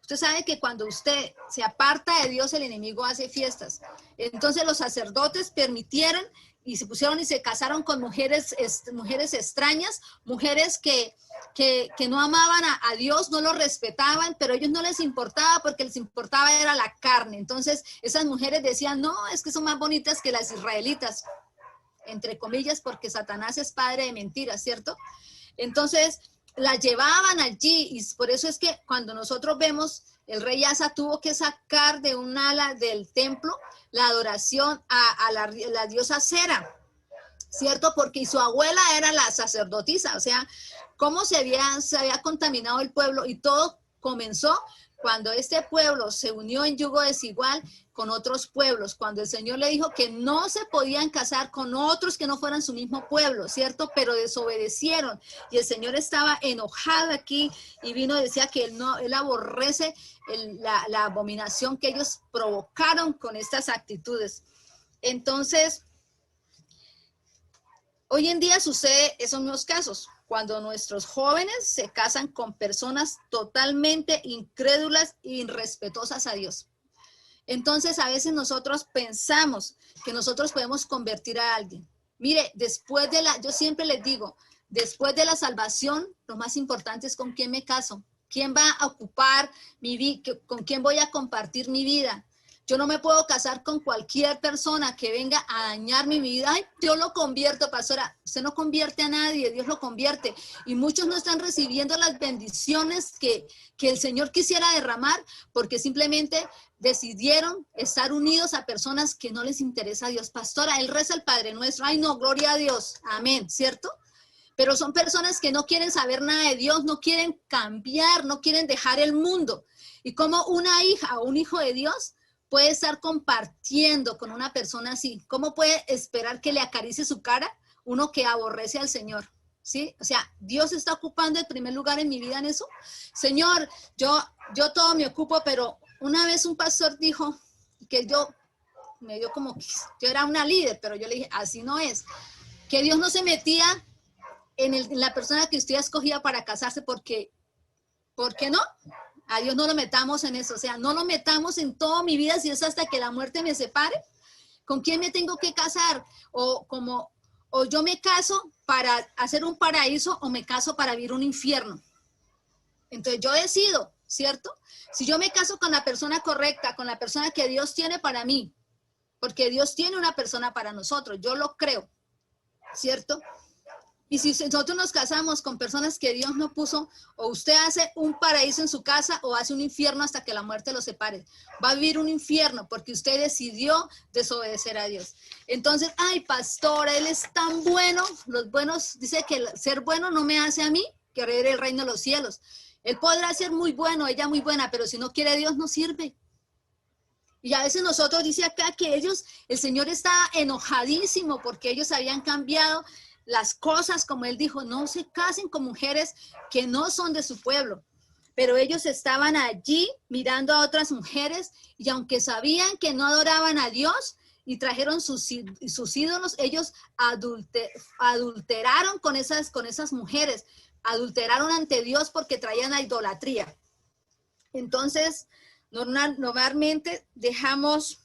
Usted sabe que cuando usted se aparta de Dios, el enemigo hace fiestas. Entonces los sacerdotes permitieron y se pusieron y se casaron con mujeres extrañas, mujeres que no amaban a Dios, no lo respetaban, pero a ellos no les importaba porque les importaba era la carne. Entonces esas mujeres decían, no, es que son más bonitas que las israelitas, entre comillas, porque Satanás es padre de mentiras, ¿cierto? Entonces la llevaban allí y por eso es que cuando nosotros vemos el rey Asa tuvo que sacar de un ala del templo la adoración a la diosa Cera, ¿cierto? Porque su abuela era la sacerdotisa, o sea, cómo se había contaminado el pueblo y todo comenzó cuando este pueblo se unió en yugo desigual con otros pueblos, cuando el Señor le dijo que no se podían casar con otros que no fueran su mismo pueblo, ¿cierto? Pero desobedecieron y el Señor estaba enojado aquí y vino y decía que él aborrece la abominación que ellos provocaron con estas actitudes. Entonces, hoy en día sucede esos mismos casos, cuando nuestros jóvenes se casan con personas totalmente incrédulas e irrespetuosas a Dios. Entonces, a veces nosotros pensamos que nosotros podemos convertir a alguien. Mire, yo siempre les digo, después de la salvación, lo más importante es con quién me caso, quién va a ocupar mi vida, con quién voy a compartir mi vida. Yo no me puedo casar con cualquier persona que venga a dañar mi vida. Ay, Dios lo convierto, pastora. Usted no convierte a nadie, Dios lo convierte. Y muchos no están recibiendo las bendiciones que el Señor quisiera derramar porque simplemente decidieron estar unidos a personas que no les interesa a Dios. Pastora, él reza el Padre Nuestro. Ay, no, gloria a Dios. Amén, ¿cierto? Pero son personas que no quieren saber nada de Dios, no quieren cambiar, no quieren dejar el mundo. Y como una hija o un hijo de Dios puede estar compartiendo con una persona así, ¿cómo puede esperar que le acaricie su cara uno que aborrece al Señor? ¿Sí? O sea, Dios está ocupando el primer lugar en mi vida en eso. Señor, yo todo me ocupo, pero una vez un pastor dijo que me dio como que yo era una líder, pero yo le dije, así no es, que Dios no se metía en la persona que usted escogía para casarse porque, ¿por qué no? A Dios no lo metamos en eso, o sea, no lo metamos en toda mi vida si es hasta que la muerte me separe. ¿Con quién me tengo que casar? O yo me caso para hacer un paraíso o me caso para vivir un infierno. Entonces yo decido, ¿cierto? Si yo me caso con la persona correcta, con la persona que Dios tiene para mí, porque Dios tiene una persona para nosotros, yo lo creo, ¿cierto? Y si nosotros nos casamos con personas que Dios no puso, o usted hace un paraíso en su casa o hace un infierno hasta que la muerte lo separe. Va a vivir un infierno porque usted decidió desobedecer a Dios. Entonces, ay, pastora, él es tan bueno. Los buenos, dice que ser bueno no me hace a mí querer el reino de los cielos. Él podrá ser muy bueno, ella muy buena, pero si no quiere Dios, no sirve. Y a veces nosotros dice acá que el Señor está enojadísimo porque ellos habían cambiado las cosas, como él dijo, no se casen con mujeres que no son de su pueblo. Pero ellos estaban allí mirando a otras mujeres y aunque sabían que no adoraban a Dios y trajeron sus ídolos, ellos adulteraron con esas mujeres, adulteraron ante Dios porque traían la idolatría. Entonces, normalmente dejamos...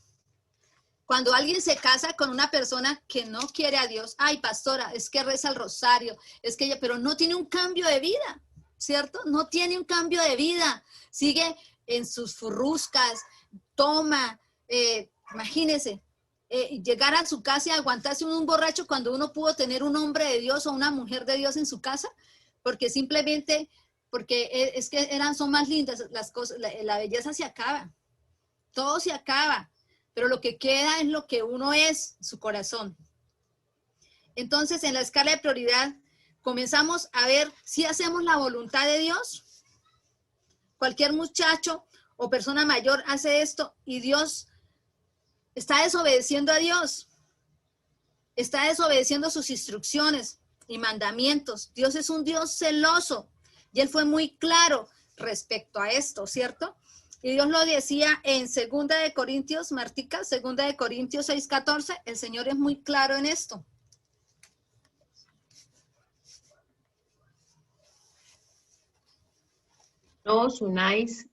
Cuando alguien se casa con una persona que no quiere a Dios, ay, pastora, es que reza el rosario, es que ella, pero no tiene un cambio de vida, ¿cierto? No tiene un cambio de vida, sigue en sus furruscas, toma, imagínese, llegar a su casa y aguantarse un borracho cuando uno pudo tener un hombre de Dios o una mujer de Dios en su casa, porque simplemente, porque es que son más lindas las cosas, la belleza se acaba, todo se acaba. Pero lo que queda es lo que uno es, su corazón. Entonces, en la escala de prioridad, comenzamos a ver si hacemos la voluntad de Dios. Cualquier muchacho o persona mayor hace esto y Dios está desobedeciendo a Dios. Está desobedeciendo sus instrucciones y mandamientos. Dios es un Dios celoso y Él fue muy claro respecto a esto, ¿cierto? Y Dios lo decía en 2 de Corintios, Martica, 2 de Corintios 6:14, el Señor es muy claro en esto. No os unáis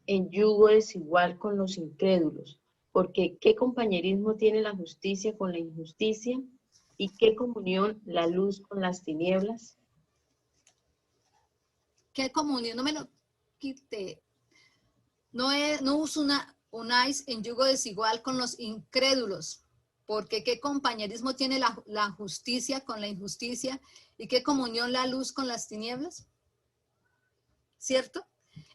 en yugo desigual con los incrédulos, porque ¿qué compañerismo tiene la justicia con la injusticia? ¿Y qué comunión la luz con las tinieblas? ¿Qué comunión? No me lo quite. No os unáis en yugo desigual con los incrédulos, porque ¿qué compañerismo tiene la justicia con la injusticia? ¿Y qué comunión la luz con las tinieblas? ¿Cierto?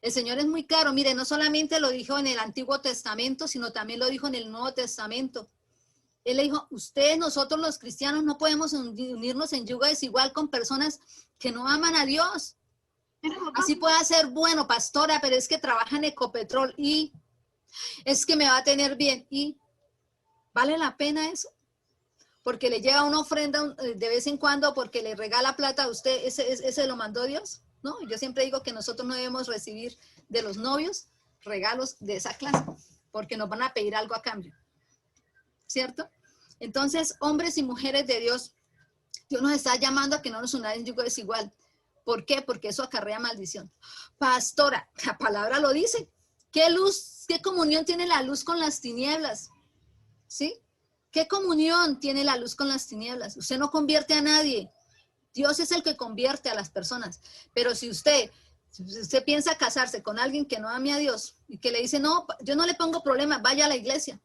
El Señor es muy claro. Mire, no solamente lo dijo en el Antiguo Testamento, sino también lo dijo en el Nuevo Testamento. Él le dijo, nosotros los cristianos no podemos unirnos en yugo desigual con personas que no aman a Dios. Así puede ser bueno, pastora, pero es que trabaja en Ecopetrol y es que me va a tener bien. ¿Y vale la pena eso? Porque le lleva una ofrenda de vez en cuando, porque le regala plata a usted, ese lo mandó Dios. No, yo siempre digo que nosotros no debemos recibir de los novios regalos de esa clase, porque nos van a pedir algo a cambio, ¿cierto? Entonces, hombres y mujeres de Dios, Dios nos está llamando a que no nos unamos en yugo desigual. ¿Por qué? Porque eso acarrea maldición. Pastora, la palabra lo dice. ¿Qué luz, qué comunión tiene la luz con las tinieblas? ¿Sí? ¿Qué comunión tiene la luz con las tinieblas? Usted no convierte a nadie. Dios es el que convierte a las personas. Pero si usted piensa casarse con alguien que no ame a Dios y que le dice, no, yo no le pongo problema, vaya a la iglesia.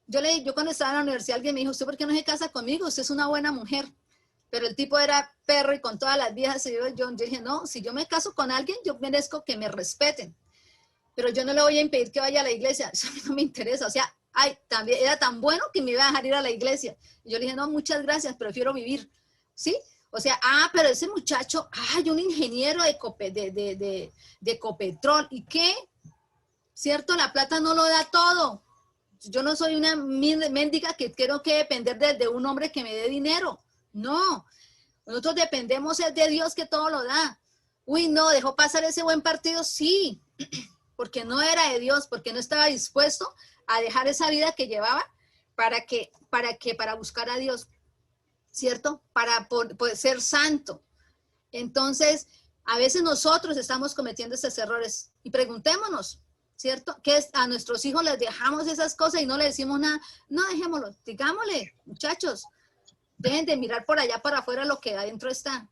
Yo cuando estaba en la universidad, alguien me dijo, ¿usted por qué no se casa conmigo? Usted es una buena mujer. Pero el tipo era perro y con todas las viejas, yo dije, no, si yo me caso con alguien, yo merezco que me respeten. Pero yo no le voy a impedir que vaya a la iglesia. Eso a mí no me interesa. O sea, también era tan bueno que me iba a dejar ir a la iglesia. Y yo le dije, no, muchas gracias, prefiero vivir. ¿Sí? O sea, pero ese muchacho, un ingeniero de Ecopetrol. ¿Y qué? ¿Cierto? La plata no lo da todo. Yo no soy una mendiga que quiero que depender de un hombre que me dé dinero. No, nosotros dependemos de Dios que todo lo da. Uy, no, dejó pasar ese buen partido, sí, porque no era de Dios, porque no estaba dispuesto a dejar esa vida que llevaba para buscar a Dios, ¿cierto? Para poder ser santo. Entonces, a veces nosotros estamos cometiendo estos errores y preguntémonos, ¿cierto? Que a nuestros hijos les dejamos esas cosas y no le decimos nada. No, dejémoslo, digámosle, muchachos, dejen de mirar por allá para afuera lo que adentro está.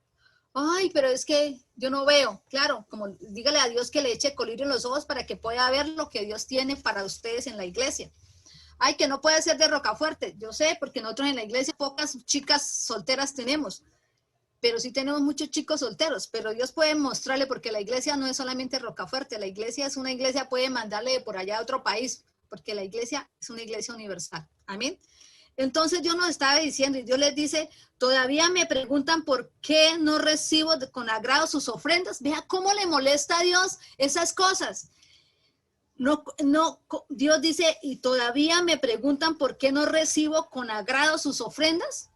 Ay, pero es que yo no veo. Claro, como dígale a Dios que le eche colirio en los ojos para que pueda ver lo que Dios tiene para ustedes en la iglesia. Ay, que no puede ser de Rocafuerte. Yo sé, porque nosotros en la iglesia pocas chicas solteras tenemos, pero sí tenemos muchos chicos solteros. Pero Dios puede mostrarle, porque la iglesia no es solamente Rocafuerte. La iglesia es una iglesia, puede mandarle por allá a otro país, porque la iglesia es una iglesia universal. Amén. Entonces Dios nos estaba diciendo, y Dios les dice, todavía me preguntan por qué no recibo con agrado sus ofrendas. Vea cómo le molesta a Dios esas cosas. No, Dios dice, y todavía me preguntan por qué no recibo con agrado sus ofrendas.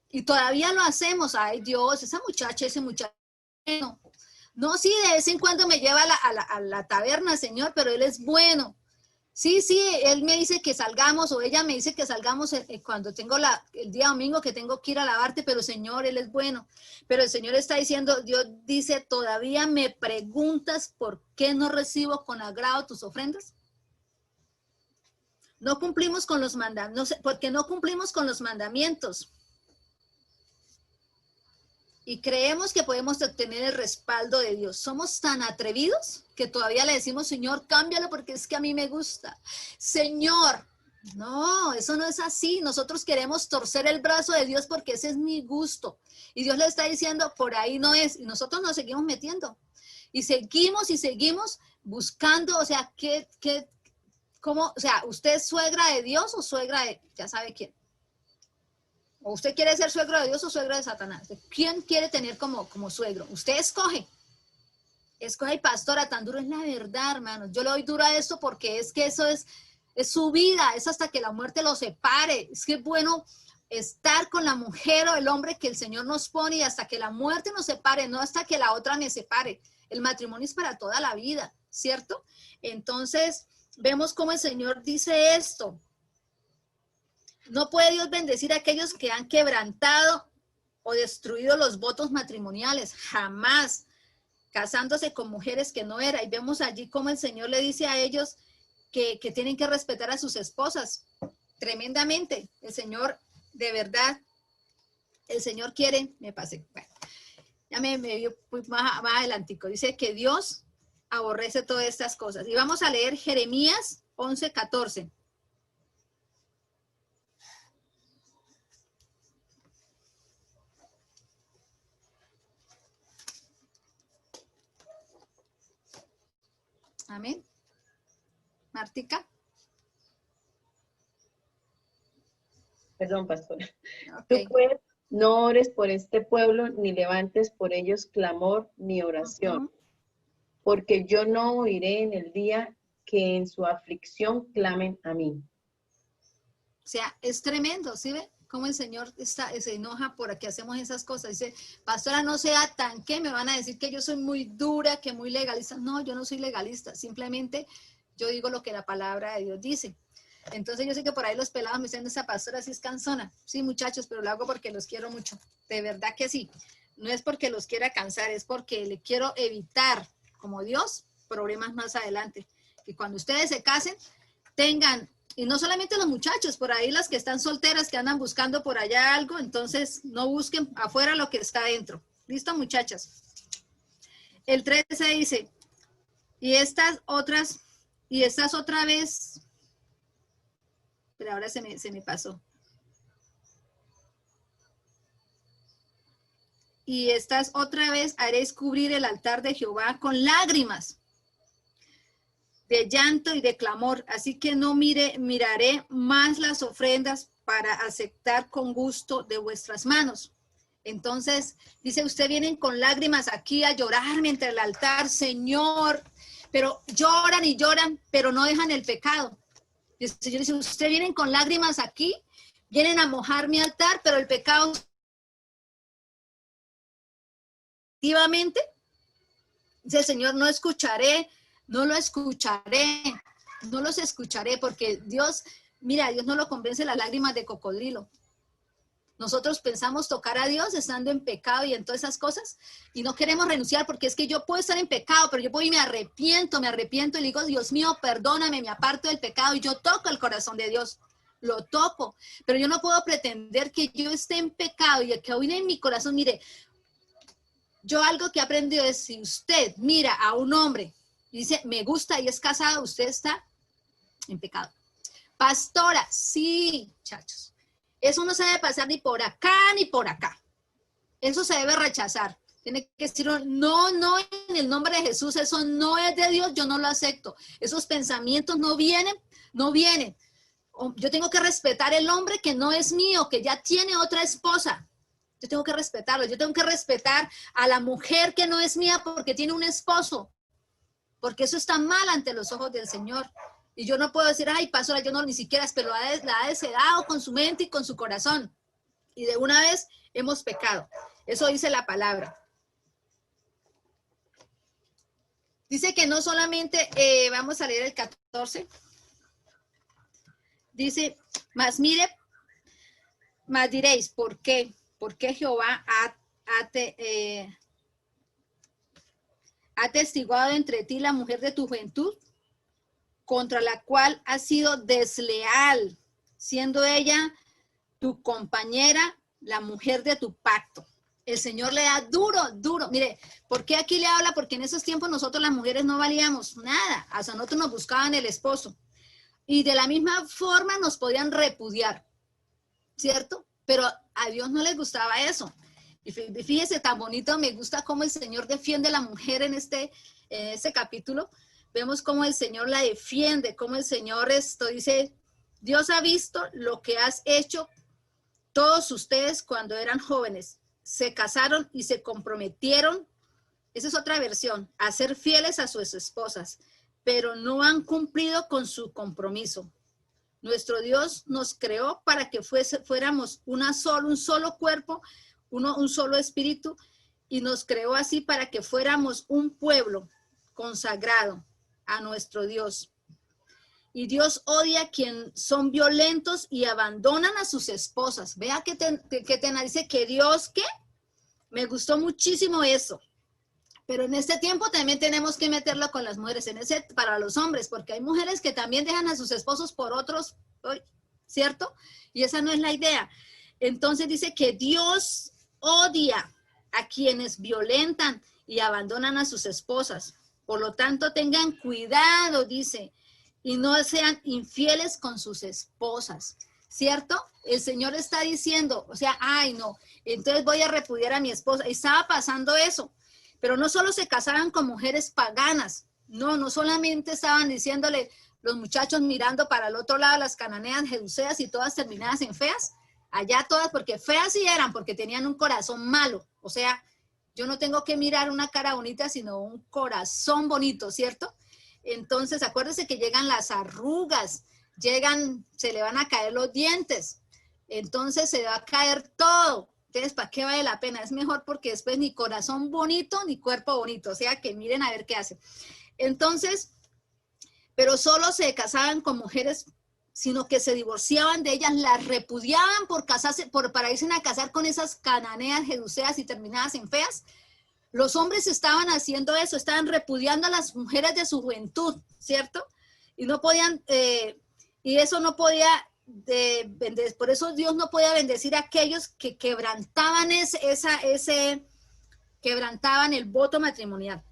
Y todavía lo hacemos. Ay Dios, esa muchacha, ese muchacho. No, sí, de vez en cuando me lleva a la taberna, Señor, pero Él es bueno. Sí, él me dice que salgamos o ella me dice que salgamos cuando tengo el día domingo que tengo que ir a lavarte, pero Señor, Él es bueno. Pero el Señor está diciendo, Dios dice, ¿todavía me preguntas por qué no recibo con agrado tus ofrendas? No cumplimos con los mandamientos, porque no cumplimos con los mandamientos. Y creemos que podemos obtener el respaldo de Dios. Somos tan atrevidos que todavía le decimos, Señor, cámbialo porque es que a mí me gusta. Señor, no, eso no es así. Nosotros queremos torcer el brazo de Dios porque ese es mi gusto. Y Dios le está diciendo, por ahí no es. Y nosotros nos seguimos metiendo. Y seguimos buscando, o sea, ¿cómo? O sea, ¿usted es suegra de Dios o suegra de, ya sabe quién? O usted quiere ser suegro de Dios o suegro de Satanás. ¿Quién quiere tener como suegro? Usted escoge. Escoge, pastora, tan duro es la verdad, hermanos. Yo le doy duro a esto porque es que eso es su vida, es hasta que la muerte lo separe. Es que es bueno estar con la mujer o el hombre que el Señor nos pone y hasta que la muerte nos separe, no hasta que la otra me separe. El matrimonio es para toda la vida, ¿cierto? Entonces, vemos cómo el Señor dice esto. No puede Dios bendecir a aquellos que han quebrantado o destruido los votos matrimoniales, jamás, casándose con mujeres que no era. Y vemos allí cómo el Señor le dice a ellos que tienen que respetar a sus esposas, tremendamente. El Señor, de verdad, el Señor quiere, me pasé, bueno, ya me dio más adelantico, dice que Dios aborrece todas estas cosas. Y vamos a leer Jeremías 11:14. Amén. Martica. Perdón, pastora. Okay. Tú pues no ores por este pueblo, ni levantes por ellos clamor ni oración, porque yo no oiré en el día que en su aflicción clamen a mí. O sea, es tremendo, ¿sí ve? Cómo el Señor se enoja por que hacemos esas cosas. Dice, pastora, no sea tan que me van a decir que yo soy muy dura, que muy legalista. No, yo no soy legalista, simplemente yo digo lo que la palabra de Dios dice. Entonces yo sé que por ahí los pelados me dicen, esa pastora sí es cansona. Sí, muchachos, pero lo hago porque los quiero mucho. De verdad que sí. No es porque los quiera cansar, es porque le quiero evitar, como Dios, problemas más adelante. Que cuando ustedes se casen, tengan, y no solamente los muchachos, por ahí las que están solteras, que andan buscando por allá algo, entonces no busquen afuera lo que está adentro. ¿Listo, muchachas? El 13 dice, y estas otra vez, pero ahora se me pasó. Y estas otra vez haréis cubrir el altar de Jehová con lágrimas, de llanto y de clamor. Así que no miraré más las ofrendas para aceptar con gusto de vuestras manos. Entonces, dice, usted vienen con lágrimas aquí a llorarme entre el altar, Señor, pero lloran y lloran, pero no dejan el pecado. Y el Señor dice, usted vienen con lágrimas aquí, vienen a mojar mi altar, pero el pecado activamente, dice el Señor, no escucharé, no lo escucharé, no los escucharé, porque Dios, mira, Dios no lo convence las lágrimas de cocodrilo. Nosotros pensamos tocar a Dios estando en pecado y en todas esas cosas y no queremos renunciar porque es que yo puedo estar en pecado, pero yo puedo y me arrepiento y le digo, Dios mío, perdóname, me aparto del pecado y yo toco el corazón de Dios, lo toco, pero yo no puedo pretender que yo esté en pecado y que hoy en mi corazón, mire, yo algo que he aprendido es si usted mira a un hombre y dice, me gusta y es casado, usted está en pecado. Pastora, sí, muchachos. Eso no se debe pasar ni por acá ni por acá. Eso se debe rechazar. Tiene que decir, no, en el nombre de Jesús, eso no es de Dios, yo no lo acepto. Esos pensamientos no vienen. Yo tengo que respetar el hombre que no es mío, que ya tiene otra esposa. Yo tengo que respetarlo. Yo tengo que respetar a la mujer que no es mía porque tiene un esposo. Porque eso está mal ante los ojos del Señor. Y yo no puedo decir, ay, pastora, yo no ni siquiera, pero la ha desheredado con su mente y con su corazón. Y de una vez hemos pecado. Eso dice la palabra. Dice que no solamente, vamos a leer el 14. Dice, mas diréis, ¿por qué? ¿Por qué Jehová ha testiguado entre ti la mujer de tu juventud? Contra la cual has sido desleal, siendo ella tu compañera, la mujer de tu pacto. El Señor le da duro. Mire, ¿por qué aquí le habla? Porque en esos tiempos nosotros las mujeres no valíamos nada. Hasta nosotros nos buscaban el esposo. Y de la misma forma nos podían repudiar, ¿cierto? Pero a Dios no le gustaba eso. Y fíjese, tan bonito, me gusta cómo el Señor defiende a la mujer en este capítulo. Vemos cómo el Señor la defiende, cómo el Señor dice, Dios ha visto lo que has hecho Todos ustedes cuando eran jóvenes se casaron y se comprometieron, esa es otra versión, a ser fieles a sus esposas, pero no han cumplido con su compromiso. Nuestro Dios nos creó para que fuéramos un solo cuerpo, un solo espíritu, y nos creó así para que fuéramos un pueblo consagrado a nuestro Dios. Y Dios odia a quienes son violentos y abandonan a sus esposas. Vea que dice que Dios, ¿qué? Me gustó muchísimo eso. Pero en este tiempo también tenemos que meterlo con las mujeres, para los hombres, porque hay mujeres que también dejan a sus esposos por otros, ¿cierto? Y esa no es la idea. Entonces dice que Dios odia a quienes violentan y abandonan a sus esposas. Por lo tanto, tengan cuidado, dice, y no sean infieles con sus esposas, ¿cierto? El Señor está diciendo, o sea, ay no, entonces voy a repudiar a mi esposa. Y estaba pasando eso. Pero no solo se casaban con mujeres paganas, no solamente estaban diciéndole los muchachos mirando para el otro lado las cananeas, jebuseas y todas terminadas en feas, allá todas, porque feas sí eran, porque tenían un corazón malo. O sea, yo no tengo que mirar una cara bonita, sino un corazón bonito, ¿cierto? Entonces, acuérdense que llegan las arrugas, se le van a caer los dientes, entonces se va a caer todo. Entonces, ¿para qué vale la pena? Es mejor porque después ni corazón bonito, ni cuerpo bonito. O sea, que miren a ver qué hacen. Entonces, pero solo se casaban con mujeres, sino que se divorciaban de ellas, las repudiaban por casarse, para irse a casar con esas cananeas, jebuseas y terminadas en feas. Los hombres estaban haciendo eso, estaban repudiando a las mujeres de su juventud, ¿cierto? Y no podían, y eso no podía... por eso Dios no podía bendecir a aquellos que quebrantaban quebrantaban el voto matrimonial,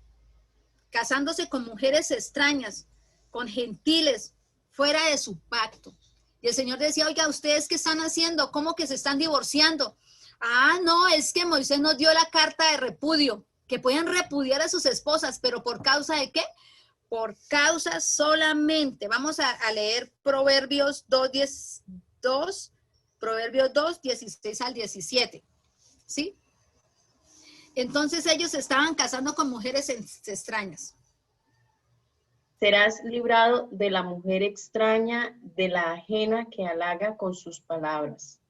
casándose con mujeres extrañas, con gentiles, fuera de su pacto. Y el Señor decía, oiga, ¿ustedes qué están haciendo? ¿Cómo que se están divorciando? Ah, no, es que Moisés nos dio la carta de repudio, que pueden repudiar a sus esposas, pero ¿por causa de qué? Por causa solamente. Vamos a leer Proverbios 2, Proverbios 2, 16 al 17. ¿Sí? Entonces ellos estaban casando con mujeres extrañas. Serás librado de la mujer extraña, de la ajena que halaga con sus palabras.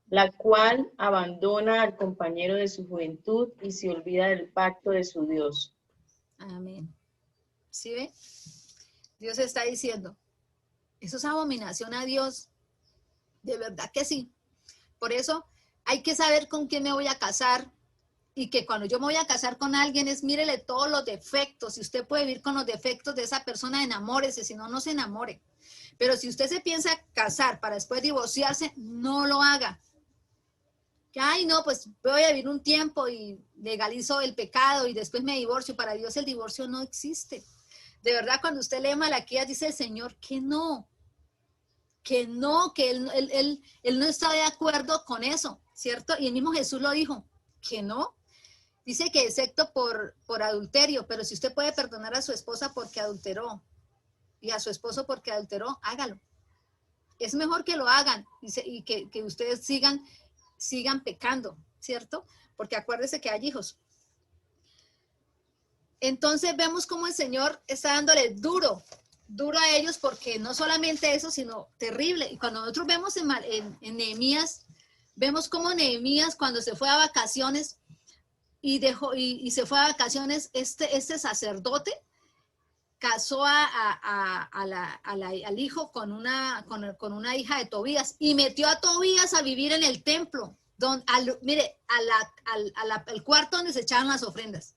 La cual abandona al compañero de su juventud y se olvida del pacto de su Dios. Amén. ¿Sí ve? Dios está diciendo, eso es abominación a Dios. De verdad que sí. Por eso hay que saber con quién me voy a casar y que cuando yo me voy a casar con alguien mírele todos los defectos. Si usted puede vivir con los defectos de esa persona, enamórese, si no, no se enamore. Pero si usted se piensa casar para después divorciarse, no lo haga. Ay, no, pues voy a vivir un tiempo y legalizo el pecado y después me divorcio. Para Dios el divorcio no existe. De verdad, cuando usted lee Malaquías, dice el Señor que no, que él no está de acuerdo con eso, ¿cierto? Y el mismo Jesús lo dijo, que no. Dice que excepto por adulterio, pero si usted puede perdonar a su esposa porque adulteró y a su esposo porque adulteró, hágalo. Es mejor que lo hagan y que ustedes sigan pecando, ¿cierto? Porque acuérdese que hay hijos. Entonces vemos cómo el Señor está dándole duro a ellos, porque no solamente eso, sino terrible. Y cuando nosotros vemos en Nehemías, vemos cómo Nehemías cuando se fue a vacaciones y se fue a vacaciones, este sacerdote casó al hijo con una hija de Tobías y metió a Tobías a vivir en el templo, mire, al cuarto donde se echaban las ofrendas.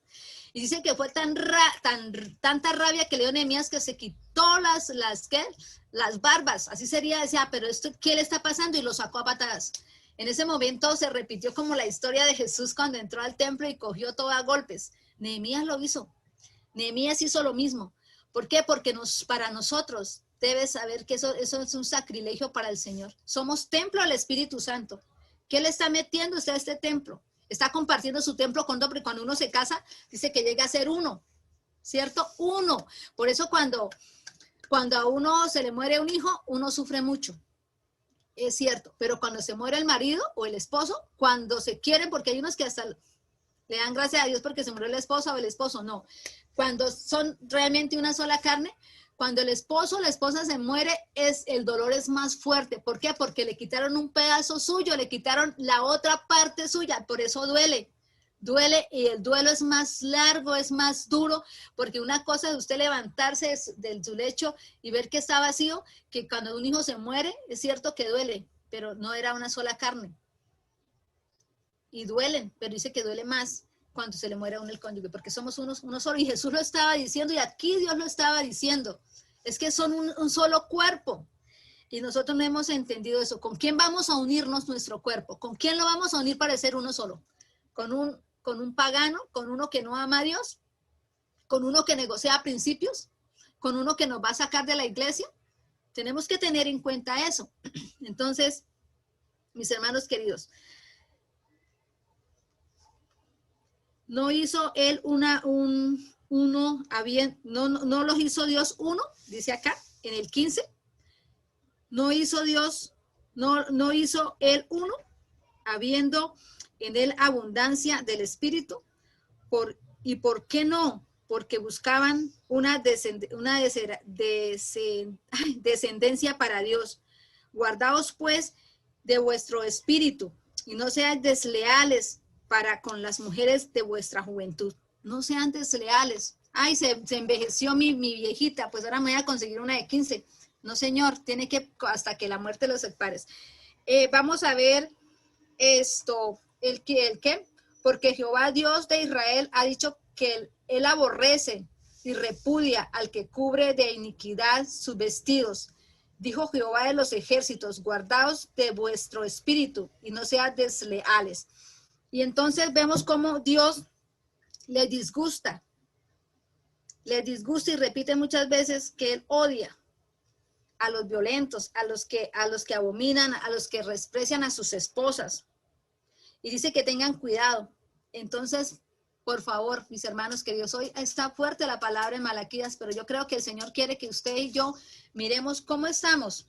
Y dice que fue tanta rabia que le dio Nehemías que se quitó las barbas, así sería, decía, pero esto, ¿qué le está pasando? Y lo sacó a patadas. En ese momento se repitió como la historia de Jesús cuando entró al templo y cogió todo a golpes. Nehemías lo hizo. Nehemías hizo lo mismo. ¿Por qué? Porque para nosotros debes saber que eso es un sacrilegio para el Señor. Somos templo del Espíritu Santo. ¿Qué le está metiendo usted a este templo? Está compartiendo su templo con otro, y cuando uno se casa, dice que llega a ser uno, ¿cierto? Uno. Por eso cuando a uno se le muere un hijo, uno sufre mucho. Es cierto, pero cuando se muere el marido o el esposo, cuando se quieren, porque hay unos que hasta le dan gracias a Dios porque se murió la esposa o el esposo, no. Cuando son realmente una sola carne, cuando el esposo o la esposa se muere, el dolor es más fuerte. ¿Por qué? Porque le quitaron un pedazo suyo, le quitaron la otra parte suya, por eso duele. Duele y el duelo es más largo, es más duro, porque una cosa es usted levantarse de su lecho y ver que está vacío, que cuando un hijo se muere, es cierto que duele, pero no era una sola carne. Y duelen, pero dice que duele más cuando se le muere a uno el cónyuge, porque somos uno solo, y Jesús lo estaba diciendo, y aquí Dios lo estaba diciendo, es que son un solo cuerpo, y nosotros no hemos entendido eso. ¿Con quién vamos a unirnos nuestro cuerpo? ¿Con quién lo vamos a unir para ser uno solo? ¿Con un pagano? ¿Con uno que no ama a Dios? ¿Con uno que negocia principios? ¿Con uno que nos va a sacar de la iglesia? Tenemos que tener en cuenta eso. Entonces, mis hermanos queridos, no hizo él no los hizo Dios uno, dice acá en el 15. No hizo Dios, no hizo él uno, habiendo en él abundancia del Espíritu. ¿Y por qué no? Porque buscaban una descendencia para Dios. Guardaos pues de vuestro espíritu y no seáis desleales para con las mujeres de vuestra juventud. No sean desleales. Ay, se envejeció mi viejita, pues ahora me voy a conseguir una de 15. No, señor, tiene que hasta que la muerte los separe. Vamos a ver esto, el qué, porque Jehová Dios de Israel ha dicho que él aborrece y repudia al que cubre de iniquidad sus vestidos. Dijo Jehová de los ejércitos, guardaos de vuestro espíritu y no sean desleales. Y entonces vemos cómo Dios le disgusta y repite muchas veces que él odia a los violentos, a los que abominan, a los que desprecian a sus esposas. Y dice que tengan cuidado. Entonces, por favor, mis hermanos queridos, hoy está fuerte la palabra en Malaquías, pero yo creo que el Señor quiere que usted y yo miremos cómo estamos.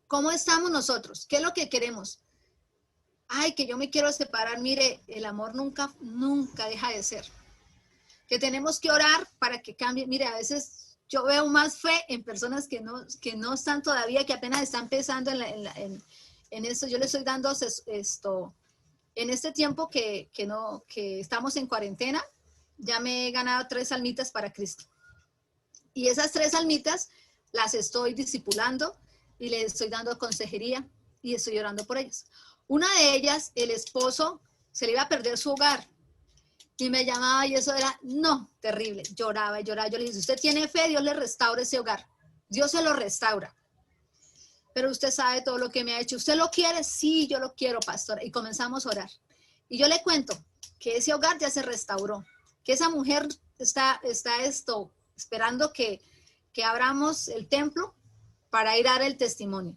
¿Cómo estamos nosotros? ¿Qué es lo que queremos? Ay, que yo me quiero separar. Mire, el amor nunca deja de ser. Que tenemos que orar para que cambie. Mire, a veces yo veo más fe en personas que no están todavía, que apenas están empezando en esto. Yo les estoy dando esto, en este tiempo que estamos en cuarentena, ya me he ganado 3 almitas para Cristo. Y esas 3 almitas las estoy discipulando y les estoy dando consejería y estoy orando por ellas. Una de ellas, el esposo, se le iba a perder su hogar. Y me llamaba y eso era, no, terrible. Lloraba y lloraba. Yo le dije, si usted tiene fe, Dios le restaura ese hogar. Dios se lo restaura. Pero usted sabe todo lo que me ha hecho. ¿Usted lo quiere? Sí, yo lo quiero, pastor. Y comenzamos a orar. Y yo le cuento que ese hogar ya se restauró. Que esa mujer está esperando que abramos el templo para ir a dar el testimonio.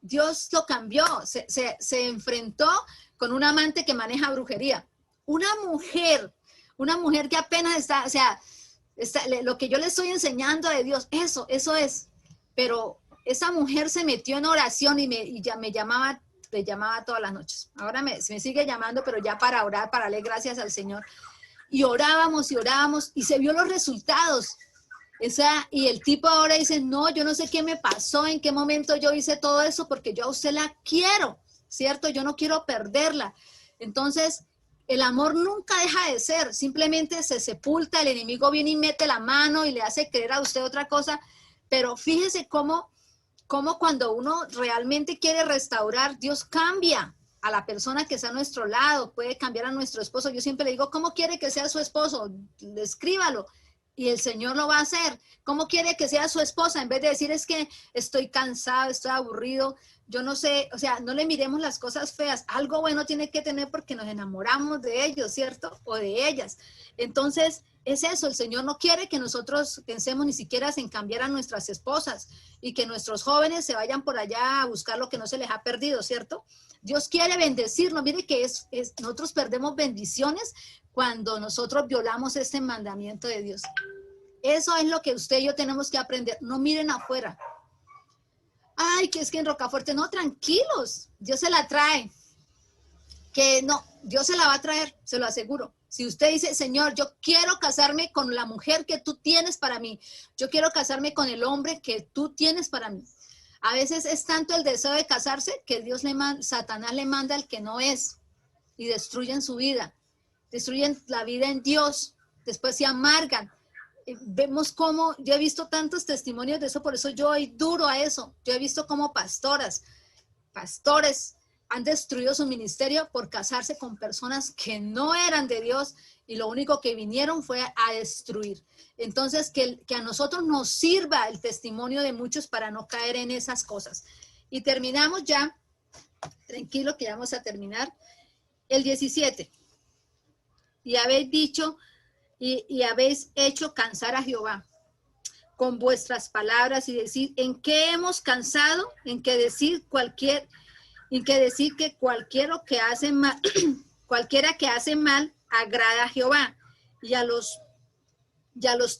Dios lo cambió. Se enfrentó con un amante que maneja brujería. Una mujer que apenas está, lo que yo le estoy enseñando de Dios, eso es. Pero esa mujer se metió en oración y ya me llamaba todas las noches. Ahora me sigue llamando, pero ya para orar, para darle gracias al Señor. Y orábamos y se vio los resultados. Y el tipo ahora dice, no, yo no sé qué me pasó, en qué momento yo hice todo eso, porque yo a usted la quiero, ¿cierto? Yo no quiero perderla. Entonces, el amor nunca deja de ser, simplemente se sepulta, el enemigo viene y mete la mano y le hace creer a usted otra cosa, pero fíjese cómo cuando uno realmente quiere restaurar, Dios cambia a la persona que está a nuestro lado, puede cambiar a nuestro esposo. Yo siempre le digo, ¿cómo quiere que sea su esposo? Escríbalo. Y el Señor lo va a hacer. ¿Cómo quiere que sea su esposa? En vez de decir, es que estoy cansado, estoy aburrido, yo no sé, o sea, no le miremos las cosas feas. Algo bueno tiene que tener porque nos enamoramos de ellos, ¿cierto? O de ellas. Entonces, es eso, el Señor no quiere que nosotros pensemos ni siquiera en cambiar a nuestras esposas y que nuestros jóvenes se vayan por allá a buscar lo que no se les ha perdido, ¿cierto? Dios quiere bendecirnos. Mire que nosotros perdemos bendiciones cuando nosotros violamos este mandamiento de Dios. Eso es lo que usted y yo tenemos que aprender. No miren afuera. Ay, que es que en Rocafuerte, no, tranquilos, Dios se la trae. Que no, Dios se la va a traer, se lo aseguro. Si usted dice, Señor, yo quiero casarme con la mujer que tú tienes para mí, yo quiero casarme con el hombre que tú tienes para mí. A veces es tanto el deseo de casarse que Satanás le manda al que no es y destruyen su vida, destruyen la vida en Dios, después se amargan. Vemos cómo, yo he visto tantos testimonios de eso, por eso yo doy duro a eso. Yo he visto cómo pastores han destruido su ministerio por casarse con personas que no eran de Dios y lo único que vinieron fue a destruir. Entonces, que a nosotros nos sirva el testimonio de muchos para no caer en esas cosas. Y terminamos ya, tranquilo que ya vamos a terminar, el 17. Y habéis dicho y habéis hecho cansar a Jehová con vuestras palabras y decir, ¿en qué hemos cansado? En que decir que cualquiera que hace mal, cualquiera que hace mal agrada a Jehová y a los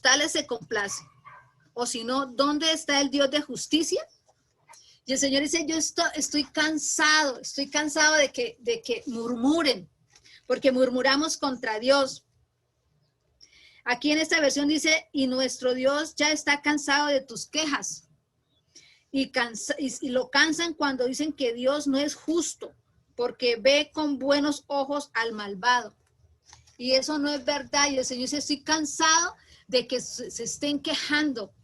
tales se complace. O si no, ¿dónde está el Dios de justicia? Y el Señor dice, yo estoy cansado de que murmuren, porque murmuramos contra Dios. Aquí en esta versión dice, y nuestro Dios ya está cansado de tus quejas. Y lo cansan cuando dicen que Dios no es justo, porque ve con buenos ojos al malvado. Y eso no es verdad. Y el Señor dice, estoy cansado de que se estén quejando.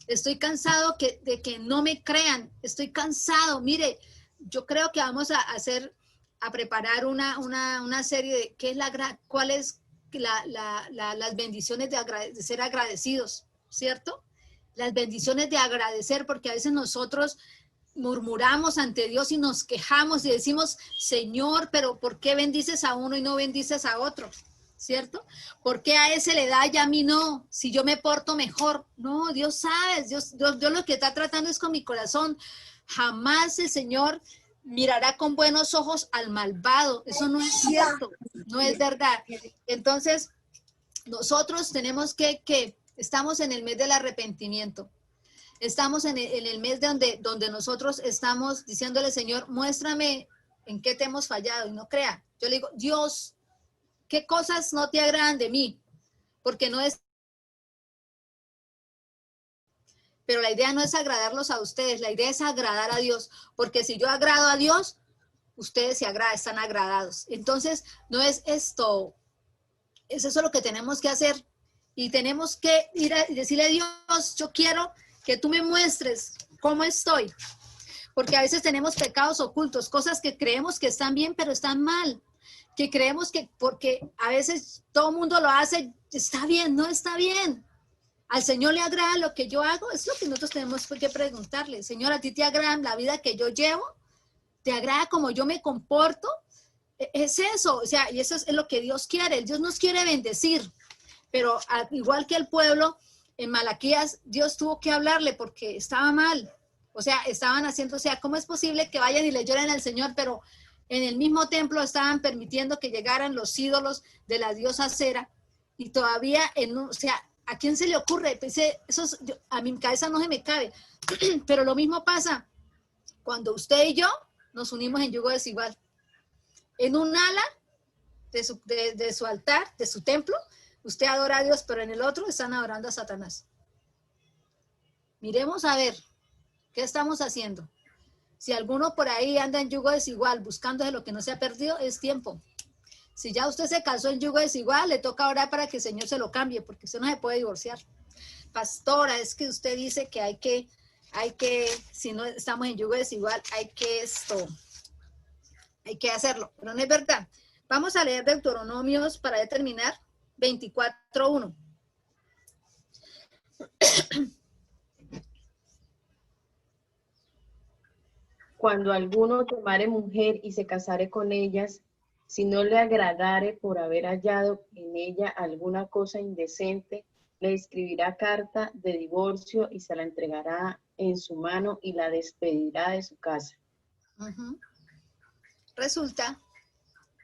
Estoy cansado de que no me crean. Estoy cansado. Mire, yo creo que vamos a preparar una serie de cuál es las bendiciones de ser agradecidos, ¿cierto? Las bendiciones de agradecer, porque a veces nosotros murmuramos ante Dios y nos quejamos y decimos, Señor, pero ¿por qué bendices a uno y no bendices a otro? ¿Cierto? ¿Por qué a ese le da y a mí no? Si yo me porto mejor. No, Dios sabe, Dios lo que está tratando es con mi corazón. Jamás el Señor mirará con buenos ojos al malvado. Eso no es cierto, no es verdad. Entonces, nosotros tenemos que estamos en el mes del arrepentimiento. Estamos en el mes donde nosotros estamos diciéndole, Señor, muéstrame en qué te hemos fallado. Y no crea. Yo le digo, Dios, ¿qué cosas no te agradan de mí? Porque no es... Pero la idea no es agradarlos a ustedes, la idea es agradar a Dios. Porque si yo agrado a Dios, ustedes están agradados. Entonces, no es esto, es eso lo que tenemos que hacer. Y tenemos que ir a decirle a Dios, yo quiero que tú me muestres cómo estoy. Porque a veces tenemos pecados ocultos, cosas que creemos que están bien, pero están mal. Que creemos que porque a veces todo el mundo lo hace, está bien, no está bien. Al Señor le agrada lo que yo hago, es lo que nosotros tenemos que preguntarle. Señor, ¿a ti te agrada la vida que yo llevo? ¿Te agrada cómo yo me comporto? Es eso, o sea, y eso es lo que Dios quiere. Dios nos quiere bendecir, pero igual que el pueblo, en Malaquías, Dios tuvo que hablarle porque estaba mal. O sea, estaban haciendo, o sea, ¿cómo es posible que vayan y le lloren al Señor, pero en el mismo templo estaban permitiendo que llegaran los ídolos de la diosa Cera y todavía, o sea, ¿a quién se le ocurre? Pensé, a mi cabeza no se me cabe, pero lo mismo pasa cuando usted y yo nos unimos en yugo desigual. En un ala de su altar, de su templo, usted adora a Dios, pero en el otro están adorando a Satanás. Miremos a ver, ¿qué estamos haciendo? Si alguno por ahí anda en yugo desigual, buscándose lo que no se ha perdido, es tiempo. Si ya usted se casó en yugo desigual, le toca orar para que el Señor se lo cambie, porque usted no se puede divorciar. Pastora, es que usted dice que hay que, si no estamos en yugo desigual, hay que hacerlo, pero no es verdad. Vamos a leer Deuteronomios para determinar 24:1. Cuando alguno tomare mujer y se casare con ellas, si no le agradare por haber hallado en ella alguna cosa indecente, le escribirá carta de divorcio y se la entregará en su mano y la despedirá de su casa. Resulta,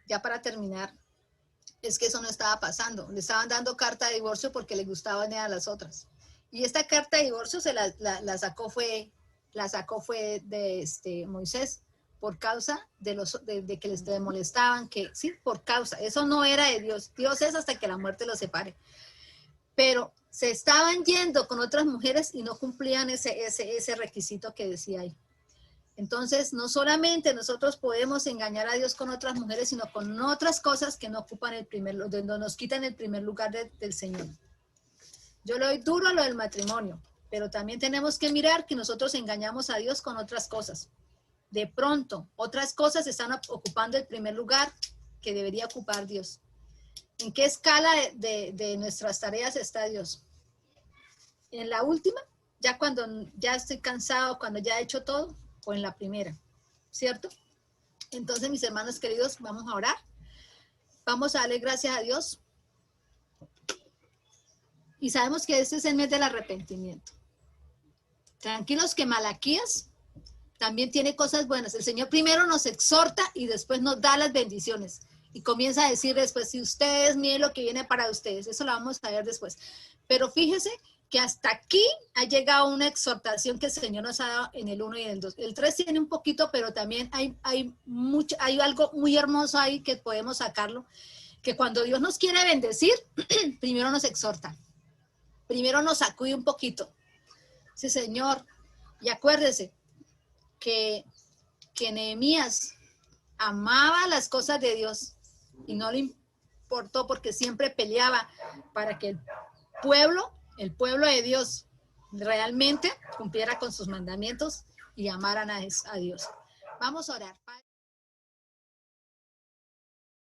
ya para terminar, es que eso no estaba pasando. Le estaban dando carta de divorcio porque le gustaban a las otras. Y esta carta de divorcio se la sacó fue la sacó fue de Moisés, por causa de que les molestaban, que sí, por causa, eso no era de Dios. Dios es hasta que la muerte los separe. Pero se estaban yendo con otras mujeres y no cumplían ese requisito que decía ahí. Entonces, no solamente nosotros podemos engañar a Dios con otras mujeres, sino con otras cosas que no ocupan nos quitan el primer lugar del Señor. Yo le doy duro a lo del matrimonio, pero también tenemos que mirar que nosotros engañamos a Dios con otras cosas. De pronto, otras cosas están ocupando el primer lugar que debería ocupar Dios. ¿En qué escala de nuestras tareas está Dios? ¿En la última? ¿Ya cuando ya estoy cansado, cuando ya he hecho todo? ¿O en la primera? ¿Cierto? Entonces, mis hermanos queridos, vamos a orar. Vamos a darle gracias a Dios. Y sabemos que este es el mes del arrepentimiento. Tranquilos que Malaquías también tiene cosas buenas. El Señor primero nos exhorta y después nos da las bendiciones. Y comienza a decir después, si ustedes miren lo que viene para ustedes. Eso lo vamos a ver después. Pero fíjese que hasta aquí ha llegado una exhortación que el Señor nos ha dado en el 1 y en el 2. El 3 tiene un poquito, pero también hay algo muy hermoso ahí que podemos sacarlo. Que cuando Dios nos quiere bendecir, primero nos exhorta. Primero nos sacude un poquito. Sí, Señor. Y acuérdese que Nehemías amaba las cosas de Dios y no le importó porque siempre peleaba para que el pueblo de Dios realmente cumpliera con sus mandamientos y amaran a Dios. Vamos a orar.